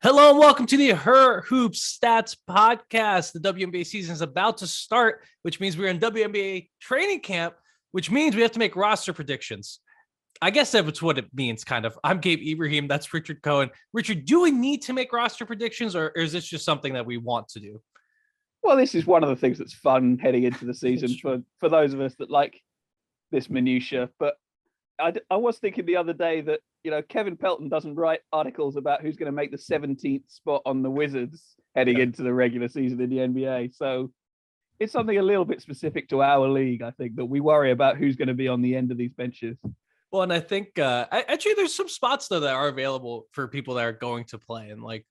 Hello and welcome to the Her Hoops Stats podcast. The WNBA season is about to start, which means we're in WNBA training camp, which means we have to make roster predictions. I guess that's what it means, kind of. I'm Gabe Ibrahim. That's Richard Cohen. Richard, do we need to make roster predictions, or is this just something that we want to do? Well, this is one of the things that's fun heading into the season for those of us that like this minutia. But I was thinking the other day that, Kevin Pelton doesn't write articles about who's going to make the 17th spot on the Wizards heading into the regular season in the NBA. So it's something a little bit specific to our league, I think, that we worry about who's going to be on the end of these benches. Well, and I think actually there's some spots, though, that are available for people that are going to play. And like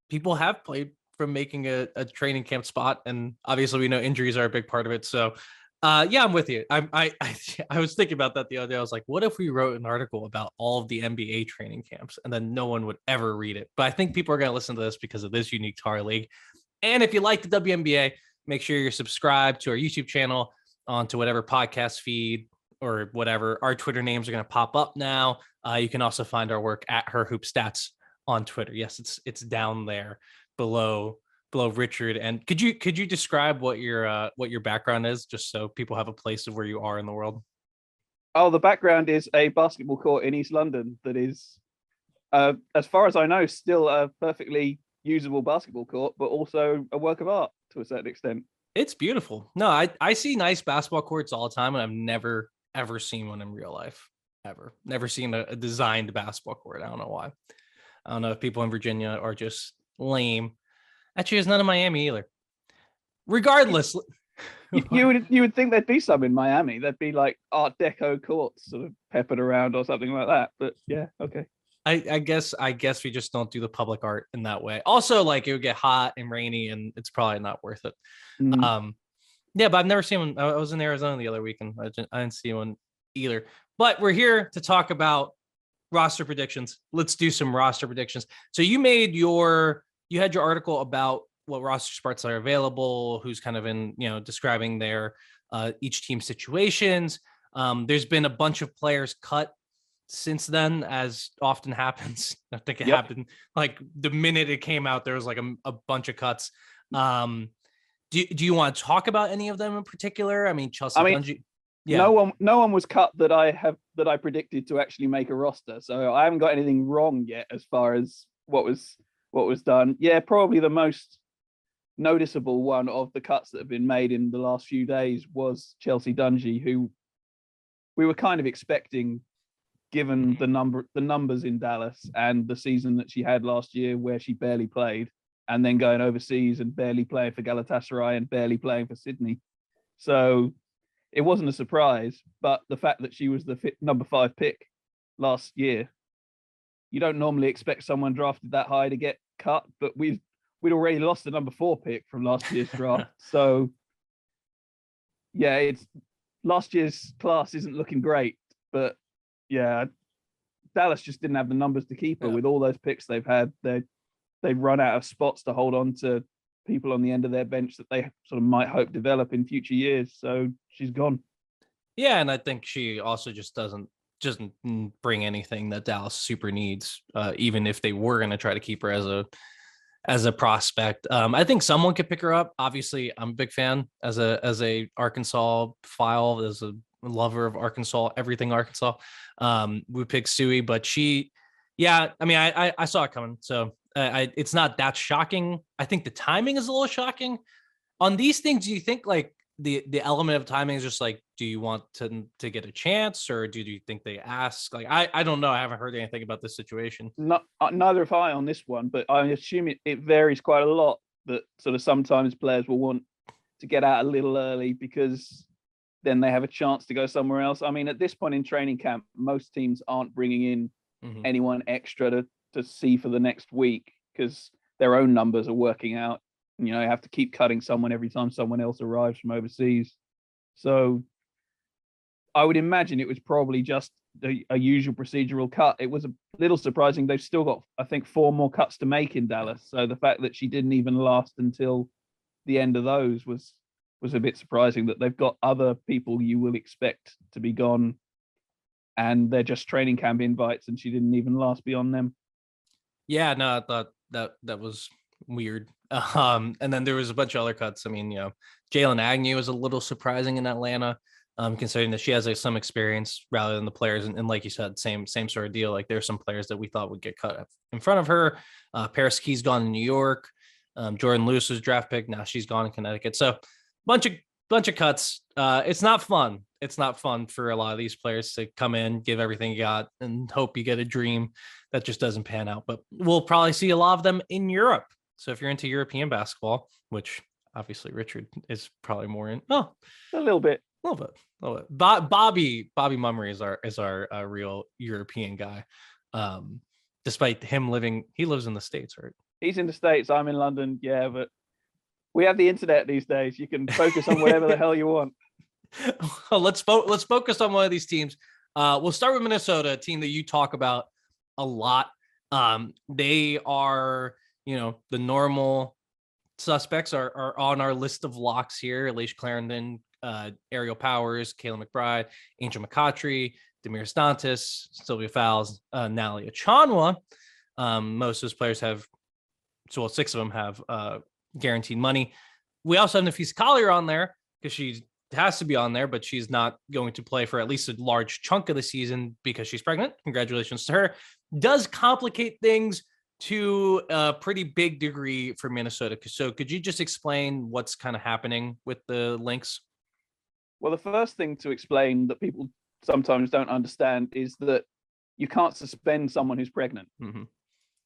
people have played from making a training camp spot. And obviously we know injuries are a big part of it. So yeah, I'm with you. I was thinking about that the other day. I was like, what if we wrote an article about all of the NBA training camps and then no one would ever read it? But I think people are going to listen to this because of this unique to our league. And if you like the WNBA, make sure you're subscribed to our YouTube channel, onto whatever podcast feed or whatever. Our Twitter names are going to pop up now. You can also find our work at Her Hoop Stats on Twitter. Yes, it's down there below Richard. And could you describe what your background is, just so people have a place of where you are in the world? Oh, the background is a basketball court in East London that is, as far as I know, still a perfectly usable basketball court, but also a work of art to a certain extent. It's beautiful. No, I see nice basketball courts all the time, and I've never ever seen one in real life. Never seen a designed basketball court. I don't know why. I don't know if people in Virginia are just lame. Actually, there's none in Miami either. Regardless, you would think there'd be some in Miami. There'd be like Art Deco courts sort of peppered around or something like that. But yeah, okay. I guess we just don't do the public art in that way. Also, like it would get hot and rainy, and it's probably not worth it. Yeah, but I've never seen one. I was in Arizona the other weekend. I didn't see one either. But we're here to talk about roster predictions. Let's do some roster predictions. So you had your article about what roster spots are available, who's kind of in, describing their each team situations. There's been a bunch of players cut since then, as often happens. I think it happened like the minute it came out, there was like a bunch of cuts. Do you want to talk about any of them in particular? I mean, Dungy. Yeah. No one was cut that I predicted to actually make a roster. So I haven't got anything wrong yet as far as what was done. Yeah, probably the most noticeable one of the cuts that have been made in the last few days was Chelsea Dungy, who we were kind of expecting, given the numbers in Dallas and the season that she had last year where she barely played, and then going overseas and barely playing for Galatasaray and barely playing for Sydney. So it wasn't a surprise, but the fact that she was the number 5 pick last year, you don't normally expect someone drafted that high to get cut, but we'd already lost the number 4 pick from last year's draft. So yeah, it's last year's class isn't looking great, but yeah, Dallas just didn't have the numbers to keep her with all those picks they've had. They've run out of spots to hold on to people on the end of their bench that they sort of might hope develop in future years. So she's gone. Yeah, and I think she also just doesn't bring anything that Dallas super needs, even if they were going to try to keep her as a prospect. I think someone could pick her up. Obviously, I'm a big fan as a Arkansas file, as a lover of Arkansas, everything Arkansas. We picked Suey, but I saw it coming. So it's not that shocking. I think the timing is a little shocking on these things. Do you think like the element of timing is just like, do you want to get a chance, or do you think they ask? Like, I don't know. I haven't heard anything about this situation. Neither have I on this one, but I assume it varies quite a lot, that sort of sometimes players will want to get out a little early because then they have a chance to go somewhere else. I mean, at this point in training camp, most teams aren't bringing in anyone extra to see for the next week because their own numbers are working out. You have to keep cutting someone every time someone else arrives from overseas. So I would imagine it was probably just a usual procedural cut. It was a little surprising. They've still got, I think, 4 more cuts to make in Dallas. So the fact that she didn't even last until the end of those was a bit surprising, that they've got other people you will expect to be gone and they're just training camp invites and she didn't even last beyond them. Yeah, no, I thought that was weird. And then there was a bunch of other cuts. I mean, Jalen Agnew was a little surprising in Atlanta, considering that she has some experience rather than the players. And like you said, same sort of deal. Like there's some players that we thought would get cut in front of her. Paris Key's gone in New York. Jordan Lewis was draft pick. Now she's gone in Connecticut. So bunch of cuts. It's not fun. It's not fun for a lot of these players to come in, give everything you got, and hope you get a dream that just doesn't pan out. But we'll probably see a lot of them in Europe. So if you're into European basketball, which obviously Richard is probably more in, a little bit. Bobby Mummery is our real European guy. Despite him he lives in the States, right? He's in the States. I'm in London. Yeah, but we have the internet these days. You can focus on whatever the hell you want. Well, let's focus on one of these teams. We'll start with Minnesota, a team that you talk about a lot. They are, the normal suspects are on our list of locks here. Laisha Clarendon, Ariel Powers, Kayla McBride, Angel McCoughtry, Demir Stantis, Sylvia Fowles, Nalia Chanwa. Most of those players have, 6 of them have guaranteed money. We also have Nafisa Collier on there because she has to be on there, but she's not going to play for at least a large chunk of the season because she's pregnant. Congratulations to her. Does complicate things to a pretty big degree for Minnesota. So could you just explain what's kind of happening with the Lynx? Well, the first thing to explain that people sometimes don't understand is that you can't suspend someone who's pregnant. Mm-hmm.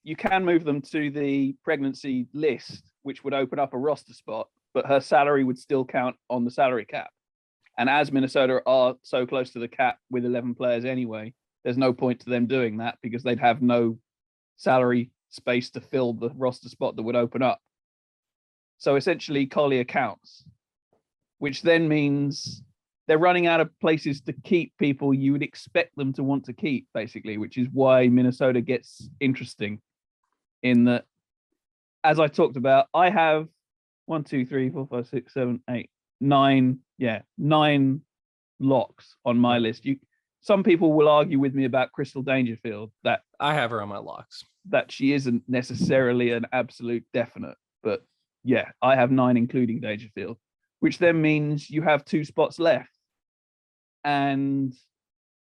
You can move them to the pregnancy list, which would open up a roster spot, but her salary would still count on the salary cap. And as Minnesota are so close to the cap with 11 players anyway, there's no point to them doing that because they'd have no salary space to fill the roster spot that would open up. So essentially, Collier counts, which then means they're running out of places to keep people you would expect them to want to keep, basically, which is why Minnesota gets interesting in that, as I talked about, I have 1, 2, 3, 4, 5, 6, 7, 8, 9. Yeah, 9 locks on my list. Some people will argue with me about Crystal Dangerfield, that I have her on my locks, that she isn't necessarily an absolute definite. But yeah, I have 9, including Dangerfield, which then means you have 2 spots left. And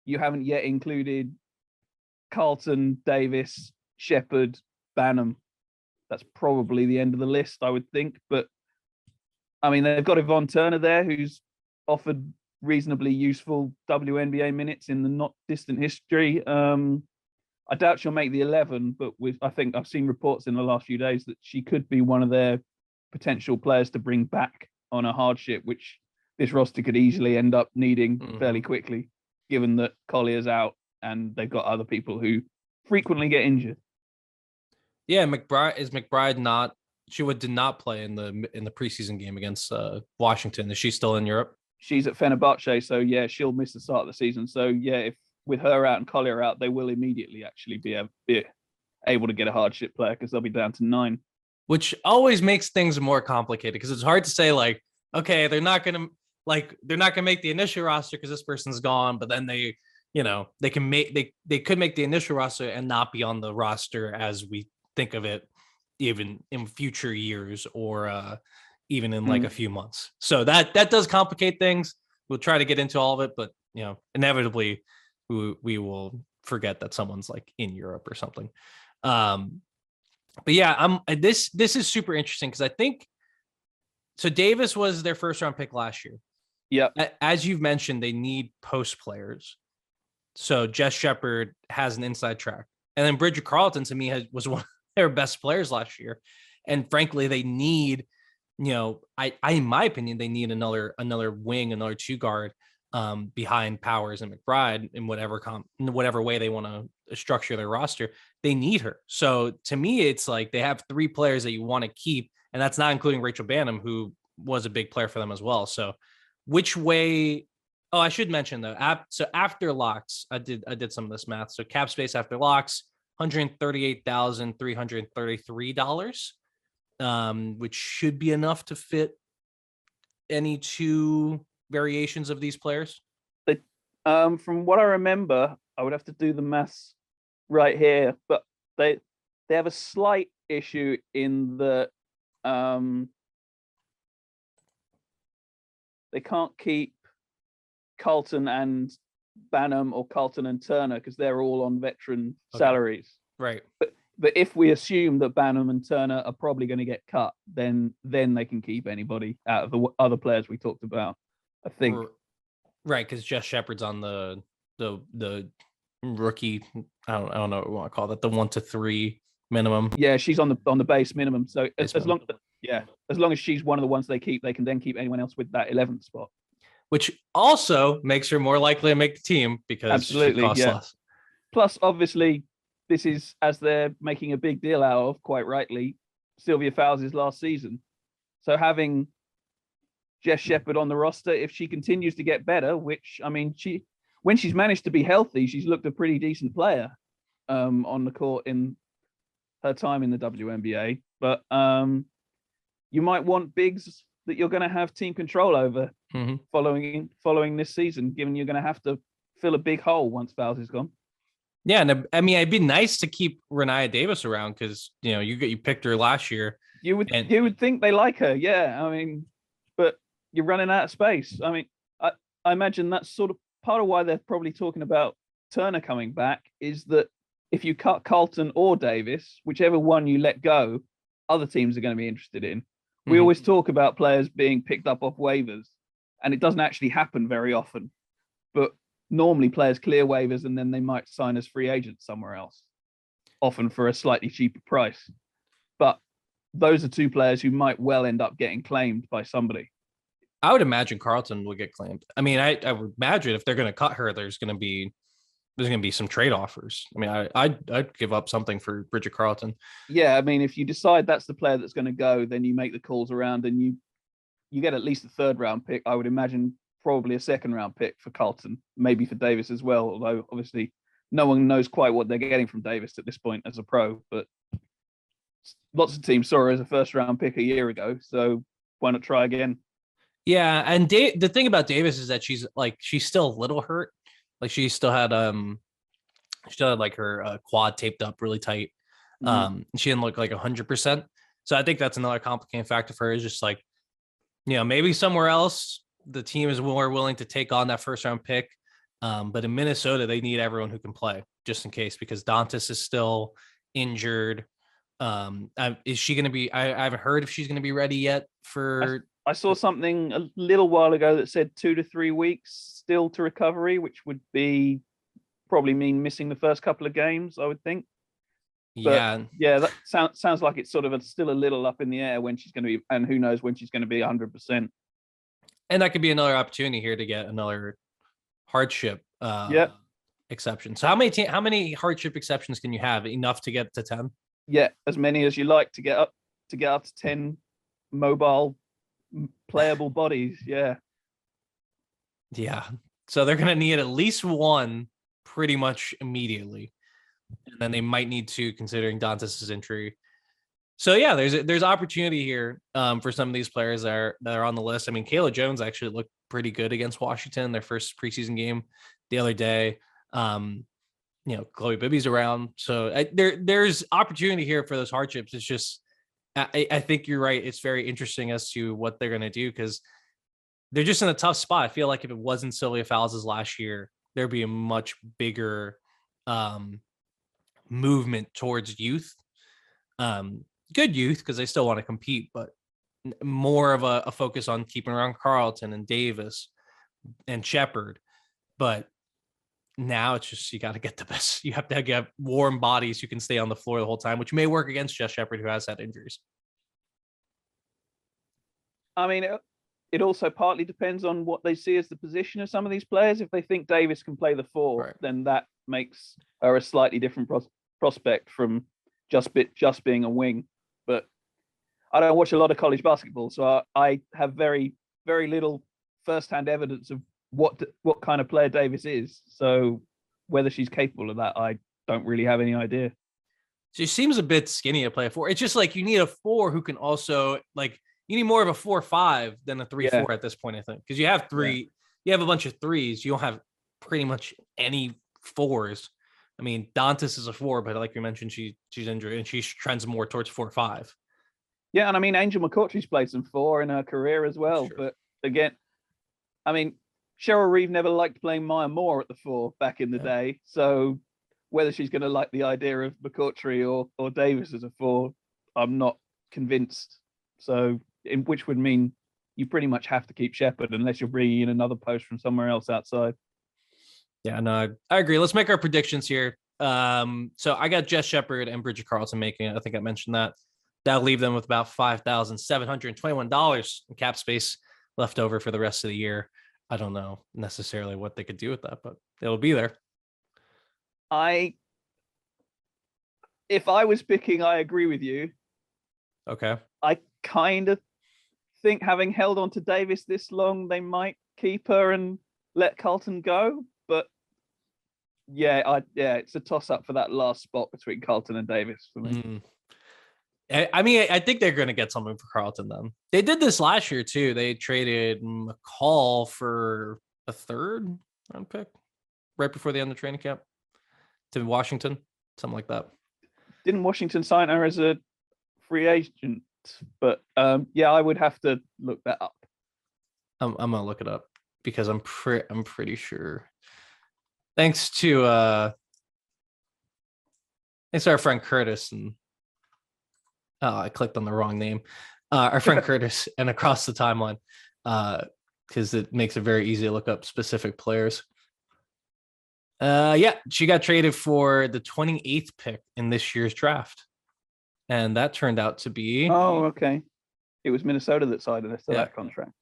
you haven't yet included Carlton, Davis, Shepherd, Banham. That's probably the end of the list, I would think. But I mean, they've got Yvonne Turner there, who's offered reasonably useful WNBA minutes in the not distant history. I doubt she'll make the 11, but I think I've seen reports in the last few days that she could be one of their potential players to bring back on a hardship, which this roster could easily end up needing fairly quickly, given that Collier's out and they've got other people who frequently get injured. Yeah, McBride not? She did not play in the preseason game against Washington. Is she still in Europe? She's at Fenerbahce, so yeah, she'll miss the start of the season. So yeah, if with her out and Collier out, they will immediately actually be able to get a hardship player because they'll be down to 9. Which always makes things more complicated because it's hard to say like, okay, they're not gonna make the initial roster because this person's gone, but then they could make the initial roster and not be on the roster as we think of it, even in future years or even in like a few months. So that does complicate things. We'll try to get into all of it, but inevitably we will forget that someone's like in Europe or something. But yeah, this is super interesting because I think so. Davis was their first round pick last year. Yeah. As you've mentioned, they need post players. So Jess Shepard has an inside track. And then Bridget Carleton, to me, was one of their best players last year. And frankly, they need, in my opinion, they need another wing, another 2 guard behind Powers and McBride in whatever way they want to structure their roster. They need her. So to me, it's like they have 3 players that you want to keep. And that's not including Rachel Banham, who was a big player for them as well. So which way? Oh, I should mention though. So after locks, I did some of this math. So cap space after locks, $138,333, which should be enough to fit any 2 variations of these players. From what I remember, I would have to do the maths right here, but they they have a slight issue in the they can't keep Carlton and Banham or Carlton and Turner because they're all on veteran salaries. Right. But if we assume that Banham and Turner are probably going to get cut, then they can keep anybody out of the other players we talked about, I think. Right, because Jess Shepard's on the rookie. I don't know what we want to call that. The 1 to 3 minimum. Yeah, she's on the base minimum. So as long as she's one of the ones they keep, they can then keep anyone else with that 11th spot. Which also makes her more likely to make the team because absolutely, she costs less. Plus, obviously, this is, as they're making a big deal out of, quite rightly, Sylvia Fowles' last season. So having Jess Shepard on the roster, if she continues to get better, which, I mean, when she's managed to be healthy, she's looked a pretty decent player on the court in her time in the WNBA. But you might want bigs that you're going to have team control over following this season, given you're going to have to fill a big hole once Fowles is gone. Yeah, and I mean, it'd be nice to keep Renaya Davis around because you picked her last year. You would think they like her, yeah. I mean, but you're running out of space. I mean, I imagine that's sort of part of why they're probably talking about Turner coming back, is that if you cut Carlton or Davis, whichever one you let go, other teams are going to be interested in. We always talk about players being picked up off waivers, and it doesn't actually happen very often. But normally players clear waivers and then they might sign as free agents somewhere else, often for a slightly cheaper price. But those are two players who might well end up getting claimed by somebody. I would imagine Carlton will get claimed. I mean, I would imagine if they're going to cut her, there's going to be some trade offers. I mean, I'd give up something for Bridget Carlton. Yeah, I mean, if you decide that's the player that's going to go, then you make the calls around and you get at least a 3rd round pick. I would imagine probably a 2nd round pick for Carlton, maybe for Davis as well. Although obviously no one knows quite what they're getting from Davis at this point as a pro. But lots of teams saw her as a 1st round pick a year ago, so why not try again? Yeah, and the thing about Davis is that she's still a little hurt. Like she still had like her quad taped up really tight. She didn't look like 100%. So I think that's another complicating factor for her, is just like, maybe somewhere else the team is more willing to take on that 1st round pick. But in Minnesota, they need everyone who can play just in case, because Dantas is still injured. Is she going to be? I haven't heard if she's going to be ready yet for. I saw something a little while ago that said 2 to 3 weeks still to recovery, which would probably mean missing the first couple of games, I would think. But, yeah, that sounds like it's sort of still a little up in the air when she's going to be, and who knows when she's going to be 100%. And that could be another opportunity here to get another hardship exception. So how many hardship exceptions can you have? Enough to get to 10? Yeah, as many as you like to get up to 10 mobile playable bodies. Yeah. So they're going to need at least one pretty much immediately, and then they might need to, considering Dantas' injury. So yeah, there's opportunity here for some of these players that are on the list. I mean, Kayla Jones actually looked pretty good against Washington, their first preseason game the other day. Chloe Bibby's around, so there's opportunity here for those hardships. It's just, I think you're right. It's very interesting as to what they're going to do, because they're just in a tough spot. I feel like if it wasn't Sylvia Fowles' last year, there'd be a much bigger movement towards youth. Good youth, because they still want to compete, but more of a focus on keeping around Carlton and Davis and Shepard. But now it's just, you got to get the best. You have to get warm bodies who can stay on the floor the whole time, which may work against Jess Shepard, who has had injuries. I mean, it also partly depends on what they see as the position of some of these players. If they think Davis can play the 4, then that makes her a slightly different prospect from just being a wing. But I don't watch a lot of college basketball, so I have very, very little firsthand evidence of what kind of player Davis is. So whether she's capable of that, I don't really have any idea. She seems a bit skinny to play a 4. It's just like you need a 4 who can also, like, you need more of a 4-5 than a 3-4 at this point, I think, because you have 3, you have a bunch of 3s. You don't have pretty much any 4s. I mean, Dantas is a 4, but like you mentioned, she's injured and she trends more towards 4-5. Yeah, and I mean, Angel McCoughtry's played some 4 in her career as well. Sure. But again, I mean, Cheryl Reeve never liked playing Maya Moore at the 4 back in the day. So whether she's going to like the idea of McCoughtry or Davis as a 4, I'm not convinced. So, which would mean you pretty much have to keep Shepherd unless you're bringing in another post from somewhere else outside. Yeah, no, I agree. Let's make our predictions here. So I got Jess Shepherd and Bridget Carlton making it. I think I mentioned that. That'll leave them with about $5,721 in cap space left over for the rest of the year. I don't know necessarily what they could do with that, but it'll be there. If I was picking, I agree with you. Okay. I kind of think having held on to Davis this long, they might keep her and let Carlton go. But yeah, it's a toss up for that last spot between Carlton and Davis for me. I mean, I think they're going to get something for Carlton then. They did this last year too. They traded McCall for a 3rd round pick right before the end of training camp to Washington, something like that. Didn't Washington sign her as a free agent? But yeah, I would have to look that up. I'm gonna look it up because I'm pretty sure. Thanks to our friend Curtis and I clicked on the wrong name. Our friend Curtis and across the timeline, because it makes it very easy to look up specific players. Yeah, she got traded for the 28th pick in this year's draft, and that turned out to be. Oh, okay. It was Minnesota that signed us to that contract.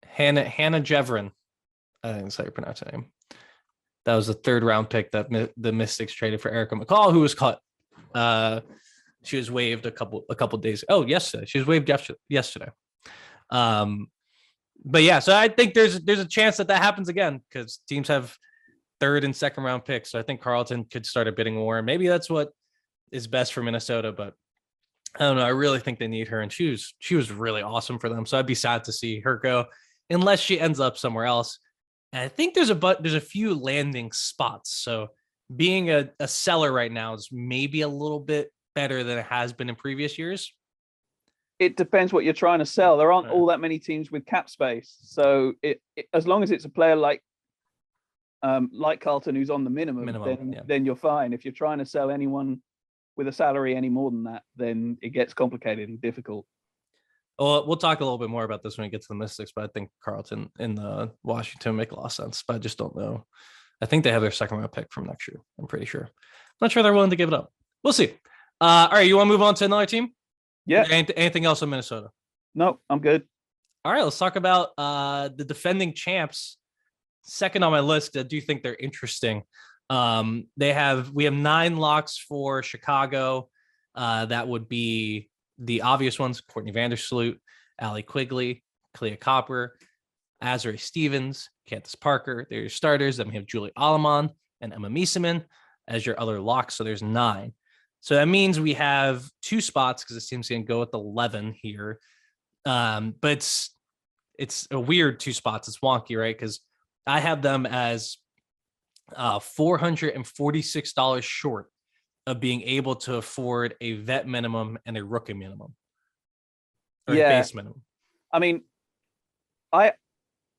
Hannah Jevrin. I think that's how you pronounce her name. That was the 3rd round pick that the Mystics traded for Erica McCall, who was cut. She was waived a couple days. Oh, yesterday. She was waived yesterday. But yeah, so I think there's a chance that happens again because teams have 3rd and 2nd round picks. So I think Carlton could start a bidding war. Maybe that's what is best for Minnesota, but I don't know. I really think they need her, and she was really awesome for them. So I'd be sad to see her go unless she ends up somewhere else. And I think there's a few landing spots. So being a seller right now is maybe a little bit better than it has been in previous years. It depends what you're trying to sell. There aren't all that many teams with cap space. So as long as it's a player like Carlton who's on the minimum, then you're fine. If you're trying to sell anyone with a salary any more than that, then it gets complicated and difficult. Well, we'll talk a little bit more about this when we get to the Mystics, but I think Carlton in the Washington make a lot of sense, but I just don't know. I think they have their 2nd round pick from next year. I'm pretty sure. I'm not sure they're willing to give it up. We'll see. All right, you want to move on to another team? Yeah. Anything else in Minnesota? No, I'm good. All right, let's talk about the defending champs. Second on my list, I do think they're interesting. We have 9 locks for Chicago. That would be the obvious ones: Courtney Vandersloot, Allie Quigley, Clea Copper, Azari Stevens, Candace Parker. They're your starters. Then we have Julie Alleman and Emma Miesemann as your other locks. So there's 9. So that means we have 2 spots because this team's going to go with 11 here. But it's a weird 2 spots. It's wonky, right? Because I have them as $446 short of being able to afford a vet minimum and a rookie minimum. Or a base minimum. I mean,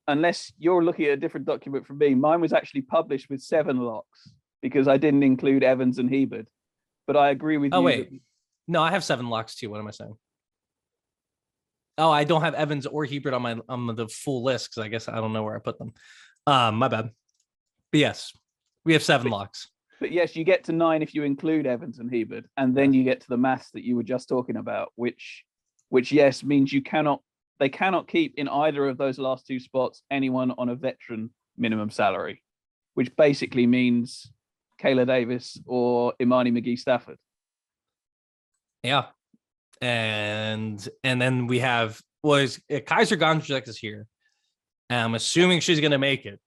unless you're looking at a different document from me, mine was actually published with 7 locks because I didn't include Evans and Hebert. But I agree with you. Oh, wait. No, I have 7 locks too. What am I saying? Oh, I don't have Evans or Hebert on the full list because I guess I don't know where I put them. My bad. But yes, we have 7 locks. But yes, you get to 9 if you include Evans and Hebert, and then you get to the maths that you were just talking about, which yes means they cannot keep in either of those last 2 spots anyone on a veteran minimum salary, which basically means Kayla Davis or Imani McGee-Stafford. Yeah. And then we have Kaiser Gonzalez is here. And I'm assuming she's going to make it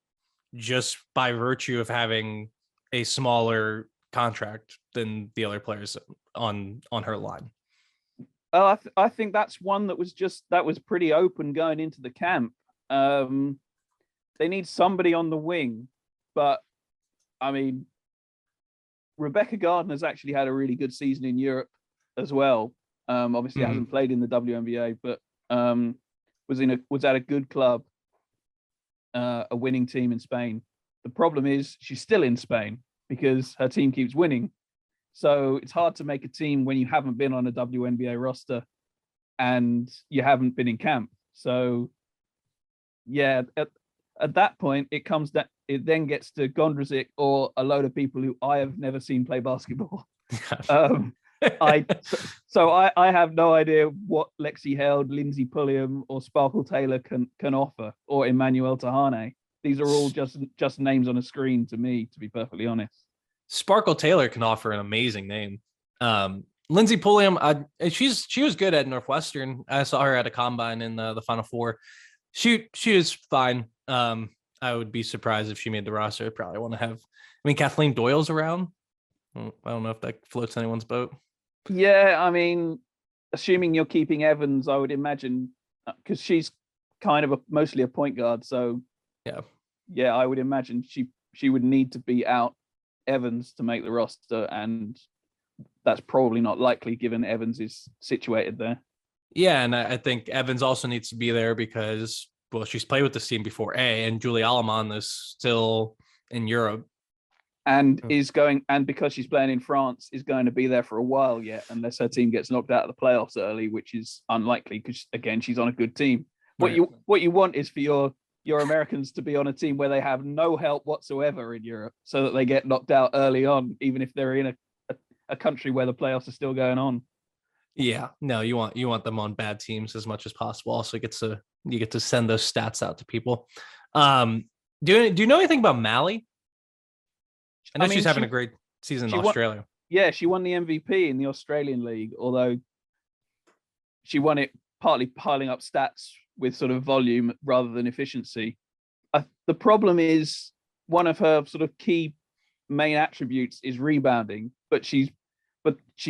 just by virtue of having a smaller contract than the other players on her line. Oh, I think that's one that was pretty open going into the camp. They need somebody on the wing, but I mean, Rebecca Gardner's actually had a really good season in Europe as well. Obviously, hasn't played in the WNBA, but was at a good club, a winning team in Spain. The problem is she's still in Spain because her team keeps winning. So it's hard to make a team when you haven't been on a WNBA roster and you haven't been in camp. So yeah, at that point, it then gets to Gondrzic or a load of people who I have never seen play basketball. I have no idea what Lexi Held, Lindsay Pulliam, or Sparkle Taylor can offer, or Emmanuel Tahane. These are all just names on a screen to me, to be perfectly honest. Sparkle Taylor can offer an amazing name. Lindsay Pulliam, she was good at Northwestern. I saw her at a combine in the Final Four. She is fine. I would be surprised if she made the roster. I'd probably want to have. I mean, Kathleen Doyle's around. I don't know if that floats anyone's boat. Yeah, I mean, assuming you're keeping Evans, I would imagine, because she's kind of mostly a point guard. So yeah, I would imagine she would need to be out Evans to make the roster, and that's probably not likely given Evans is situated there. Yeah, and I think Evans also needs to be there because, well, she's played with this team before, and Julie Alamon is still in Europe. And because she's playing in France, is going to be there for a while yet, unless her team gets knocked out of the playoffs early, which is unlikely because, again, she's on a good team. What you want is for your Americans to be on a team where they have no help whatsoever in Europe, so that they get knocked out early on, even if they're in a country where the playoffs are still going on. Yeah, no, you want them on bad teams as much as possible. Also, you get to send those stats out to people. Do you know anything about Mally? I know she's having a great season in Australia. She won the MVP in the Australian League, although she won it partly piling up stats with sort of volume rather than efficiency. The problem is one of her sort of key main attributes is rebounding, but she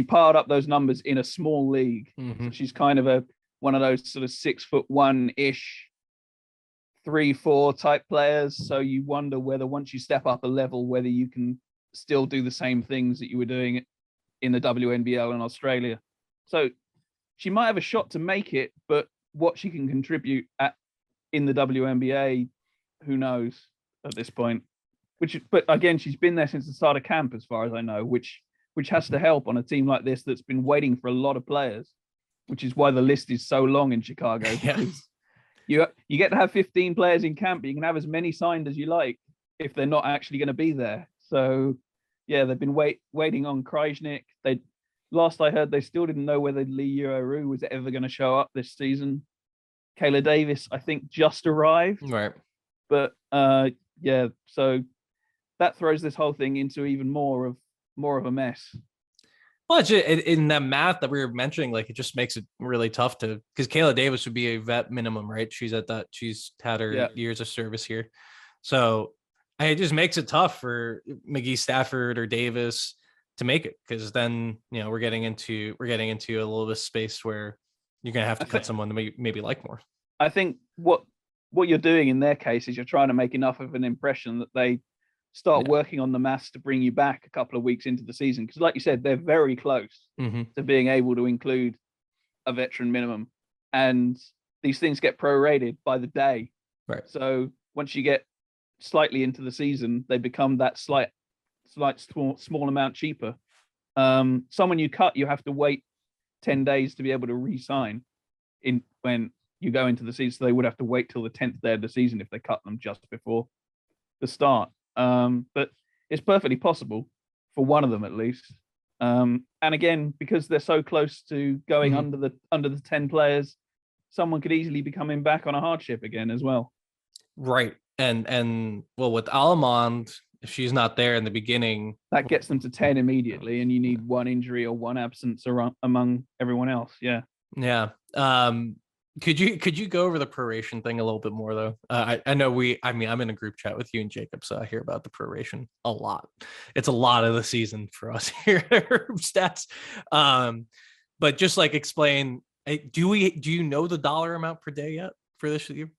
piled up those numbers in a small league. Mm-hmm. So she's kind of one of those sort of 6'1" 3-4 type players. So you wonder whether once you step up a level, whether you can still do the same things that you were doing in the WNBL in Australia. So she might have a shot to make it, but what she can contribute in the WNBA, who knows at this point. But again, she's been there since the start of camp, as far as I know, which has to help on a team like this that's been waiting for a lot of players, which is why the list is so long in Chicago. Because you get to have 15 players in camp, but you can have as many signed as you like if they're not actually going to be there. So yeah, they've been waiting on Krajnik. Last I heard, they still didn't know whether Lee Yuru was ever going to show up this season. Kayla Davis, I think, just arrived. Right. But yeah, so that throws this whole thing into even more of a mess. Well, in that math that we were mentioning, like, it just makes it really tough because Kayla Davis would be a vet minimum, right? She's had her years of service here. So it just makes it tough for McGee Stafford or Davis to make it, because then, we're getting into a little bit of space where you're going to have to cut someone to maybe like more. I think what you're doing in their case is you're trying to make enough of an impression that they start working on the maths to bring you back a couple of weeks into the season. Because like you said, they're very close to being able to include a veteran minimum. And these things get prorated by the day. Right. So once you get slightly into the season, they become that slight small amount cheaper. Someone you cut, you have to wait 10 days to be able to re-sign when you go into the season. So they would have to wait till the 10th day of the season if they cut them just before the start. But it's perfectly possible for one of them at least. And again, because they're so close to going under the 10 players, someone could easily be coming back on a hardship again as well. Right. And well, with Alamond, if she's not there in the beginning, that gets them to 10 immediately, and you need one injury or one absence among everyone else. Yeah. Could you go over the proration thing a little bit more though? I know I'm in a group chat with you and Jacob, so I hear about the proration a lot. It's a lot of the season for us here at Stats. But just like explain, do you know the dollar amount per day yet for this year?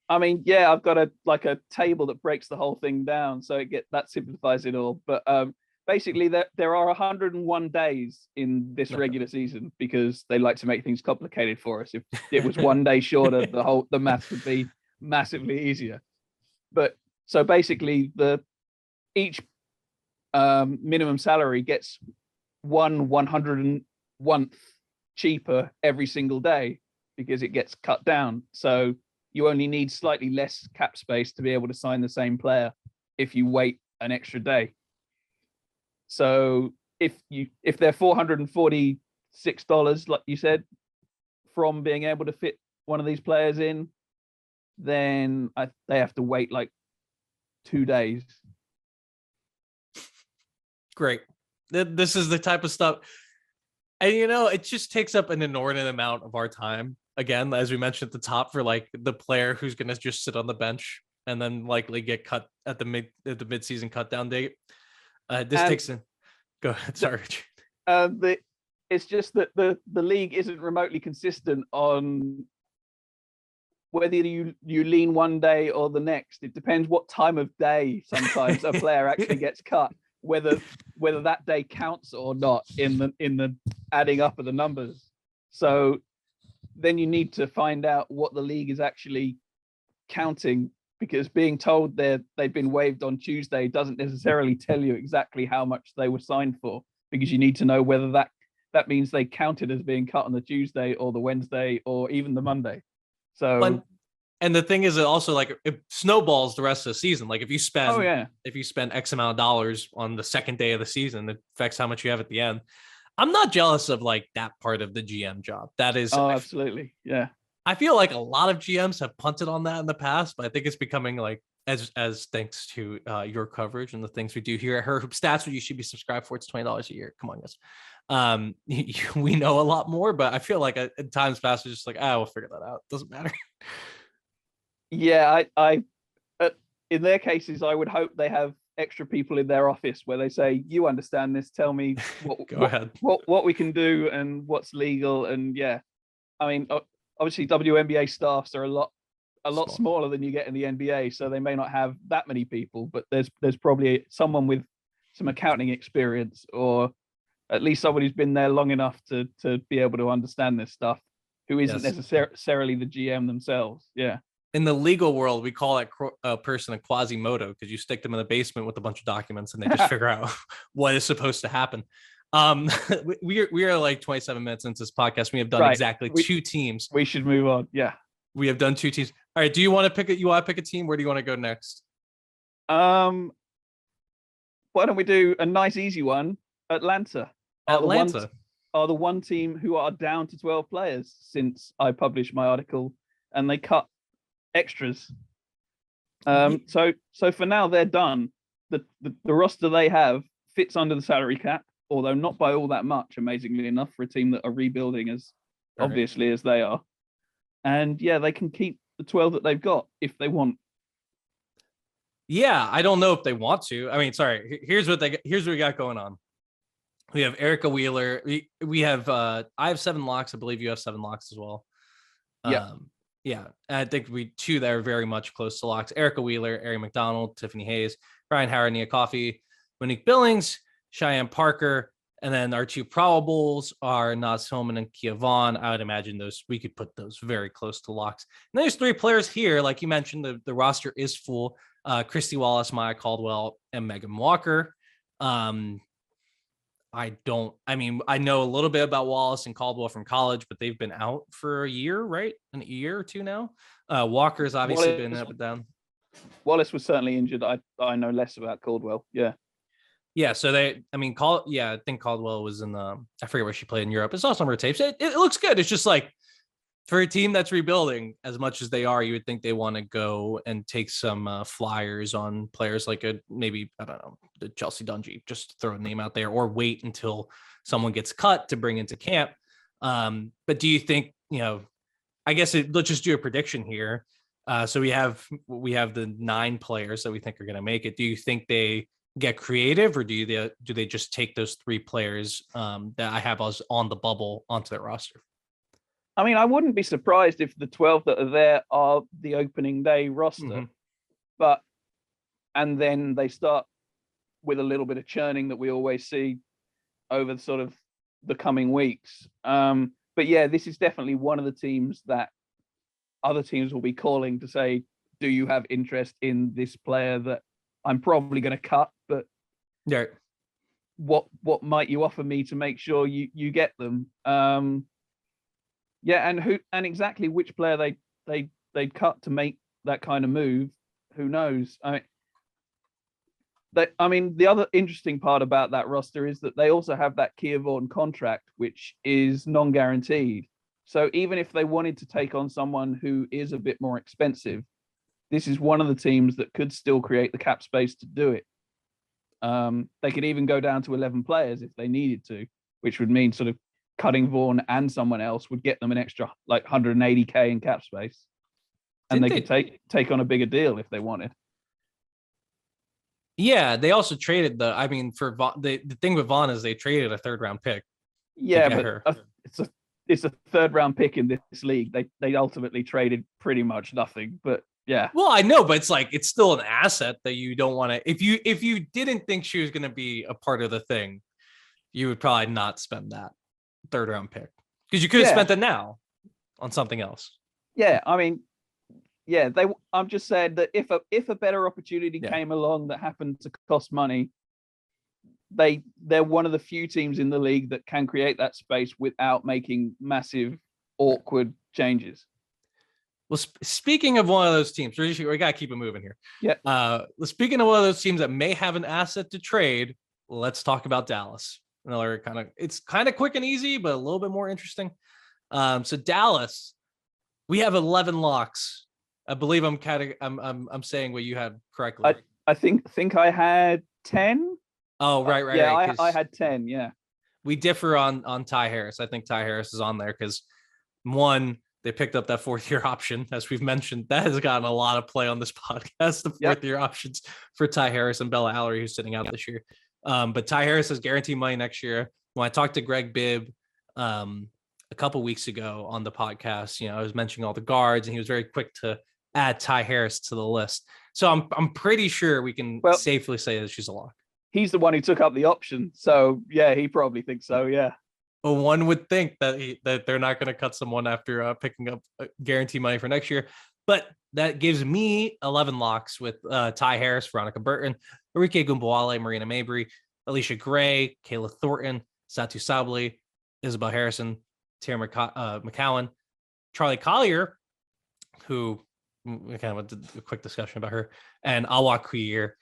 I mean, yeah, I've got a table that breaks the whole thing down, so that simplifies it all. But basically there are 101 days in this regular season because they like to make things complicated for us. If it was one day shorter, the maths would be massively easier. But so basically each minimum salary gets 101th cheaper every single day because it gets cut down. So you only need slightly less cap space to be able to sign the same player if you wait an extra day. So if they're $446, like you said, from being able to fit one of these players in, then they have to wait like 2 days. Great. This is the type of stuff. And, it just takes up an inordinate amount of our time. Again, as we mentioned at the top, for like the player who's going to just sit on the bench and then likely get cut at the mid-season cut down date. Go ahead. Sorry. It's just that the league isn't remotely consistent on whether you lean one day or the next. It depends what time of day sometimes a player actually gets cut, whether that day counts or not in the adding up of the numbers. So then you need to find out what the league is actually counting, because being told they've been waived on Tuesday doesn't necessarily tell you exactly how much they were signed for, because you need to know whether that means they counted as being cut on the Tuesday or the Wednesday or even the Monday. So, and the thing is, it also like it snowballs the rest of the season. Like if you spend X amount of dollars on the second day of the season, it affects how much you have at the end. I'm not jealous of like that part of the GM job. That is, absolutely, yeah. I feel like a lot of GMs have punted on that in the past, but I think it's becoming like as thanks to your coverage and the things we do here at Her Hoop Stats, which you should be subscribed for. It's $20 a year. Come on, guys. We know a lot more, but I feel like at times past, it's just like, we'll figure that out. Doesn't matter. Yeah, I in their cases, I would hope they have extra people in their office where they say, "You understand this? Tell me what we can do and what's legal." And yeah, I mean, obviously WNBA staffs are a lot smaller than you get in the NBA, so they may not have that many people, but there's probably someone with some accounting experience, or at least someone who's been there long enough to be able to understand this stuff, who isn't necessarily the GM themselves. Yeah. In the legal world, we call that person a Quasimodo, because you stick them in the basement with a bunch of documents and they just figure out what is supposed to happen. We are like 27 minutes into this podcast. We have done exactly 2 teams. We should move on. Yeah. We have done 2 teams. All right. Do you want to pick a team? Where do you want to go next? Why don't we do a nice, easy one? Atlanta are the one team who are down to 12 players since I published my article, and they cut extras. So for now they're done. The roster they have fits under the salary cap, although not by all that much, amazingly enough, for a team that are rebuilding as obviously as they are. And yeah, they can keep the 12 that they've got if they want. Yeah, I don't know if they want to. I mean, sorry. Here's what we got going on. We have Erica Wheeler. We have I have 7 locks. I believe you have 7 locks as well. Yeah. Yeah, I think we 2 that are very much close to locks: Erica Wheeler, Ari McDonald, Tiffany Hayes, Brian Howard, Nia Coffey, Monique Billings, Cheyenne Parker, and then our 2 probables are Naz Hillman and Kia Vaughn. I would imagine we could put those very close to locks. And there's 3 players here, like you mentioned, the roster is full: Christy Wallace, Maya Caldwell, and Megan Walker. I know a little bit about Wallace and Caldwell from college, but they've been out for a year, right? A year or 2 now. Walker's obviously been up and down. Wallace was certainly injured. I know less about Caldwell. Yeah. Yeah. So I think Caldwell was in I forget where she played in Europe. It's also on her tapes. It looks good. It's just like, for a team that's rebuilding as much as they are, you would think they want to go and take some flyers on players like maybe, I don't know, the Chelsea Dungy, just to throw a name out there, or wait until someone gets cut to bring into camp. But do you think, I guess let's just do a prediction here. So we have the 9 players that we think are going to make it. Do you think they get creative, or do they just take those 3 players that I have on the bubble onto their roster? I mean, I wouldn't be surprised if the 12 that are there are the opening day roster, and then they start with a little bit of churning that we always see over sort of the coming weeks. But yeah, this is definitely one of the teams that other teams will be calling to say, do you have interest in this player that I'm probably going to cut, but Yeah. what might you offer me to make sure you get them? Yeah, and exactly which player they'd cut to make that kind of move, who knows? I mean, the other interesting part about that roster is that they also have that Kia Vaughan contract, which is non-guaranteed. So even if they wanted to take on someone who is a bit more expensive, this is one of the teams that could still create the cap space to do it. They could even go down to 11 players if they needed to, which would mean sort of cutting Vaughan and someone else would get them an extra like 180K in cap space. And they could take on a bigger deal if they wanted. Yeah, they also traded for Vaughn, the thing with Vaughn is they traded a 3rd round pick. Yeah, but it's a 3rd round pick in this league. They ultimately traded pretty much nothing, but yeah. Well, I know, but it's still an asset that you don't want to. If you didn't think she was going to be a part of the thing, you would probably not spend that 3rd round pick because you could have spent it now on something else. Yeah, I mean, yeah, I'm just saying that if a better opportunity came along that happened to cost money, they're one of the few teams in the league that can create that space without making massive, awkward changes. Well, speaking of one of those teams, we got to keep it moving here. Yeah. Speaking of one of those teams that may have an asset to trade, let's talk about Dallas. Another it's kind of quick and easy, but a little bit more interesting. So Dallas, we have 11 locks. I believe I'm saying what you had correctly. I think I had 10. Oh, right. Yeah, I had 10. Yeah. We differ on Ty Harris. I think Ty Harris is on there because one, they picked up that 4th-year option, as we've mentioned. That has gotten a lot of play on this podcast, the 4th-year options for Ty Harris and Bella Allery, who's sitting out this year. But Ty Harris has guaranteed money next year. When I talked to Greg Bibb a couple weeks ago on the podcast, I was mentioning all the guards, and he was very quick to add Ty Harris to the list. So I'm pretty sure we can safely say that she's a lock. He's the one who took up the option. So, yeah, he probably thinks so, yeah. Well, one would think that they're not going to cut someone after picking up guarantee money for next year. But that gives me 11 locks with Ty Harris, Veronica Burton, Arike Gumboale, Marina Mabry, Alicia Gray, Kayla Thornton, Satu Sabli, Isabel Harrison, Tara McCowan, Charlie Collier, who we kind of did a quick discussion about her, and Awa Kuyer,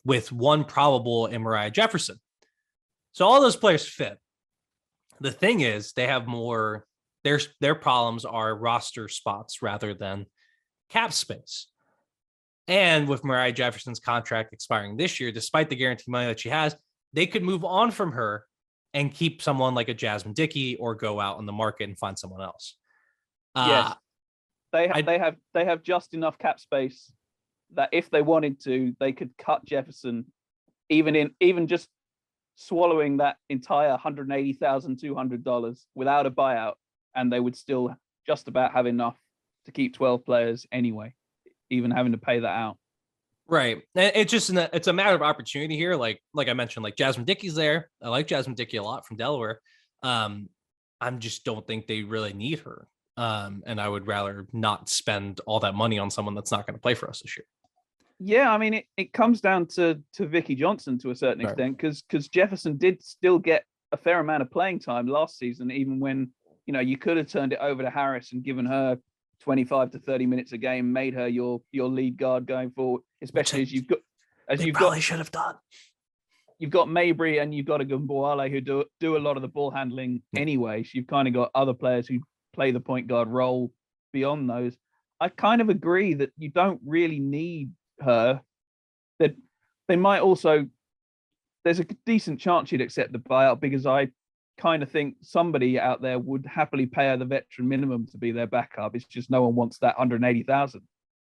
with one probable in Mariah Jefferson. So all those players fit. The thing is, they have more. Their problems are roster spots rather than cap space. And with Mariah Jefferson's contract expiring this year, despite the guaranteed money that she has, they could move on from her and keep someone like a Jasmine Dickey or go out on the market and find someone else. Yes, they have just enough cap space that if they wanted to, they could cut Jefferson, even just swallowing that entire $180,200 without a buyout, and they would still just about have enough to keep 12 players anyway, even having to pay that out. Right. It's just it's a matter of opportunity here. Like I mentioned, like Jasmine Dickey's there. I like Jasmine Dickey a lot from Delaware. I just don't think they really need her. And I would rather not spend all that money on someone that's not going to play for us this year. Yeah, I mean, it comes down to Vicky Johnson to a certain extent, because Jefferson did still get a fair amount of playing time last season, even when, you could have turned it over to Harris and given her 25 to 30 minutes a game, made her your lead guard going forward, especially as you've probably should have done. You've got Mabry and you've got a Gumboale who do a lot of the ball handling anyway. So you've kind of got other players who play the point guard role beyond those. I kind of agree that you don't really need her. That they might also, there's a decent chance she'd accept the buyout, because I kind of think somebody out there would happily pay her the veteran minimum to be their backup. It's just no one wants that 180,000.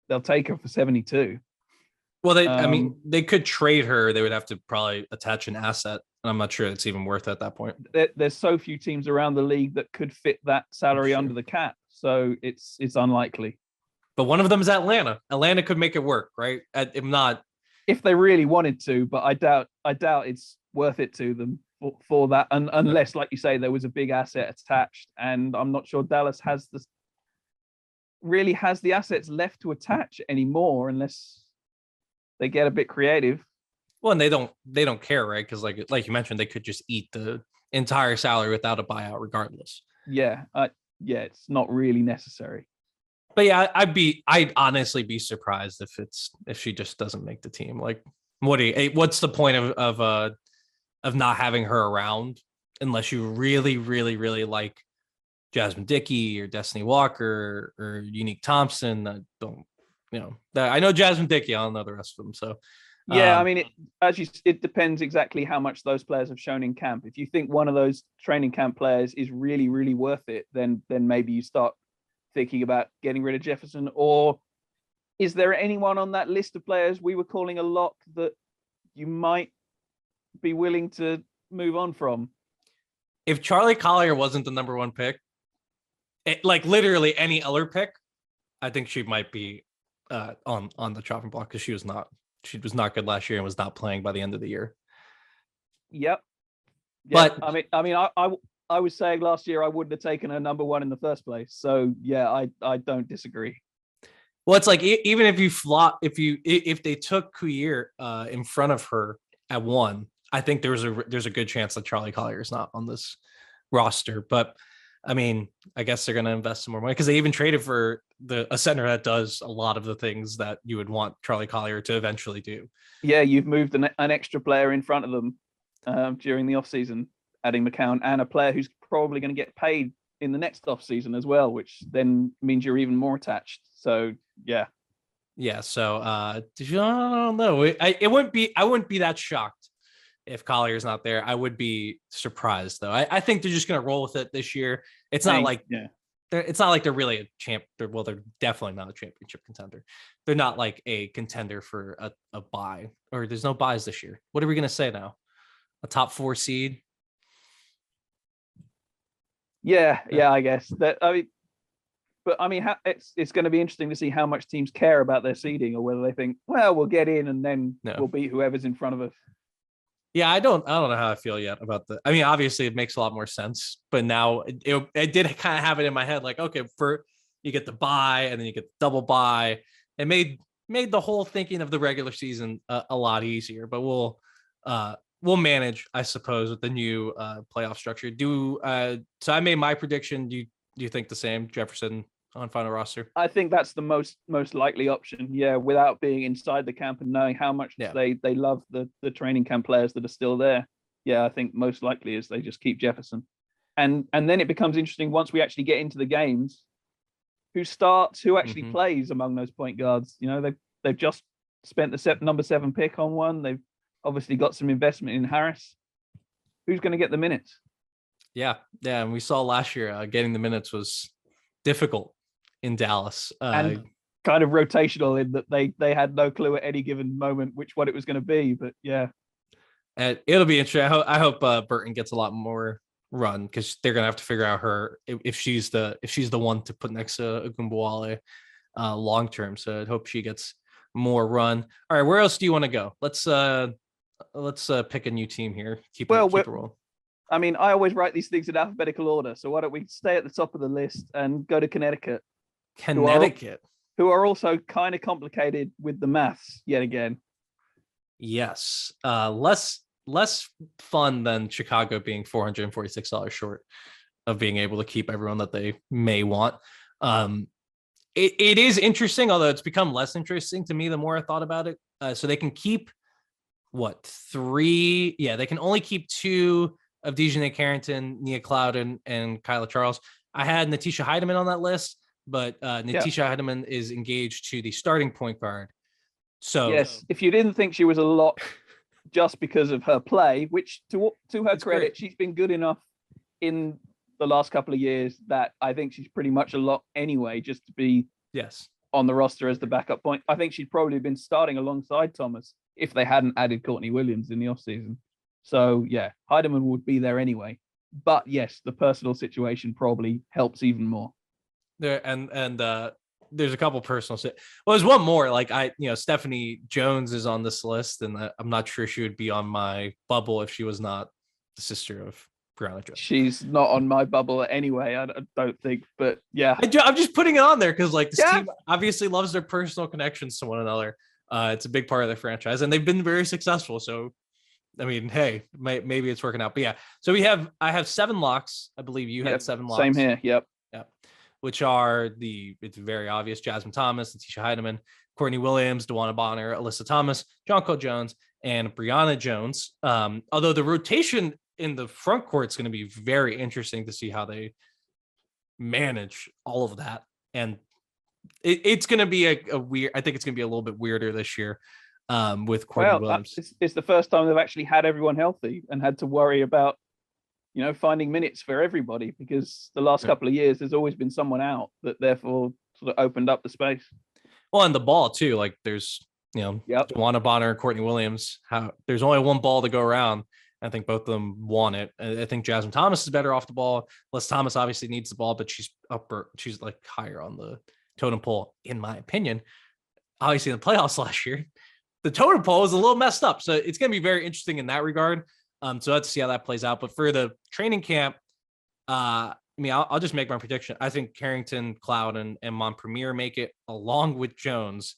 They'll take her for 72. Well, they could trade her. They would have to probably attach an asset, and I'm not sure it's even worth it at that point. There's so few teams around the league that could fit that salary under the cap, so it's unlikely. But one of them is Atlanta. Atlanta could make it work, right? If not, if they really wanted to, but I doubt it's worth it to them for that, and unless, like you say, there was a big asset attached, and I'm not sure Dallas has the assets left to attach anymore unless they get a bit creative. Well, and they don't care, right? Because like you mentioned, they could just eat the entire salary without a buyout, regardless. Yeah, it's not really necessary. But yeah, I'd honestly be surprised if she just doesn't make the team. Like, what's the point of not having her around unless you really, really, really like Jasmine Dickey or Destiny Walker or Unique Thompson? That don't, I know Jasmine Dickey. I don't know the rest of them. So yeah, I mean, it depends exactly how much those players have shown in camp. If you think one of those training camp players is really, really worth it, then maybe you start thinking about getting rid of Jefferson. Or is there anyone on that list of players we were calling a lock that you might be willing to move on from? If Charlie Collier wasn't the number one pick, like literally any other pick, I think she might be on the chopping block, because she was not good last year and was not playing by the end of the year. Yep. But I was saying last year I wouldn't have taken her number one in the first place. So yeah, I don't disagree. Well, it's like, even if you if they took Couillere in front of her at 1, I think there's a good chance that Charlie Collier is not on this roster. But I mean, I guess they're going to invest some more money, because they even traded for a center that does a lot of the things that you would want Charlie Collier to eventually do. Yeah, you've moved an extra player in front of them during the offseason, adding McCown, and a player who's probably going to get paid in the next offseason as well, which then means you're even more attached. So yeah. So I don't know. I wouldn't be that shocked if Collier's not there. I would be surprised, though. I think they're just going to roll with it this year. It's not like they're really a champ. Well, they're definitely not a championship contender. They're not like a contender for a bye, or there's no buys this year. What are we going to say now? A top 4 seed? Yeah, I guess that. It's going to be interesting to see how much teams care about their seeding, or whether they think, well, we'll get in and then we'll beat whoever's in front of us. Yeah, I don't know how I feel yet about the. I mean, obviously it makes a lot more sense, but now it did kind of have it in my head, like, okay, you get the bye and then you get the double bye. It made the whole thinking of the regular season a lot easier. But we'll manage, I suppose, with the new playoff structure. So I made my prediction. Do you think the same? Jefferson on final roster? I think that's the most likely option. Yeah, without being inside the camp and knowing how much they love the training camp players that are still there. Yeah, I think most likely is they just keep Jefferson, and then it becomes interesting once we actually get into the games. Who starts? Who actually plays among those point guards? They've just spent the number 7 pick on one. They've obviously got some investment in Harris. Who's going to get the minutes? Yeah, and we saw last year getting the minutes was difficult in Dallas, and kind of rotational in that they had no clue at any given moment which one it was going to be. But yeah, and it'll be interesting. I hope Burton gets a lot more run, because they're gonna have to figure out if she's the one to put next to Ogunbowale long term. So I hope she gets more run. All right, where else do you want to go? Let's pick a new team here. Keep it rolling. I mean, I always write these things in alphabetical order, so why don't we stay at the top of the list and go to Connecticut? Who are also kind of complicated with the maths yet again. Yes, less fun than Chicago being $446 short of being able to keep everyone that they may want. It is interesting, although it's become less interesting to me the more I thought about it. So they can keep 3? Yeah, they can only keep 2 of Dejanay Carrington, Nia Cloud, and Kyla Charles. I had Natisha Heidemann on that list, but Natisha Heidemann is engaged to the starting point guard. So yes, if you didn't think she was a lock just because of her play, which to her credit, great. She's been good enough in the last couple of years that I think she's pretty much a lock anyway, just to be on the roster as the backup point. I think she'd probably been starting alongside Thomas if they hadn't added Courtney Williams in the offseason. So yeah, Heidemann would be there anyway. But yes, the personal situation probably helps even more. There and there's a couple personal. Well, there's one more. Like Stephanie Jones is on this list, and I'm not sure she would be on my bubble if she was not the sister of Brianna Jones. She's not on my bubble anyway. I don't think, but yeah, I'm just putting it on there because like this team obviously loves their personal connections to one another. It's a big part of their franchise, and they've been very successful. So, I mean, hey, maybe it's working out. But yeah, so I have 7 locks. I believe you had 7 locks. Same here. Yep. Which are it's very obvious: Jasmine Thomas, Letitia Heidemann, Courtney Williams, DeWanna Bonner, Alyssa Thomas, Jonquil Jones, and Brianna Jones. Although the rotation in the front court is going to be very interesting to see how they manage all of that. And it's going to be a weird, I think it's going to be a little bit weirder this year with Courtney Williams. It's the first time they've actually had everyone healthy and had to worry about, finding minutes for everybody, because the last couple of years, there's always been someone out that therefore sort of opened up the space. Well, and the ball too, like there's, DeWanna Bonner and Courtney Williams, there's only one ball to go around. I think both of them want it. I think Jasmine Thomas is better off the ball. Les Thomas obviously needs the ball, but she's like higher on the totem pole, in my opinion. Obviously in the playoffs last year, the totem pole was a little messed up. So it's going to be very interesting in that regard. So let's see how that plays out. But for the training camp, I'll just make my prediction. I think Carrington, Cloud, and Montpremier make it along with Jones,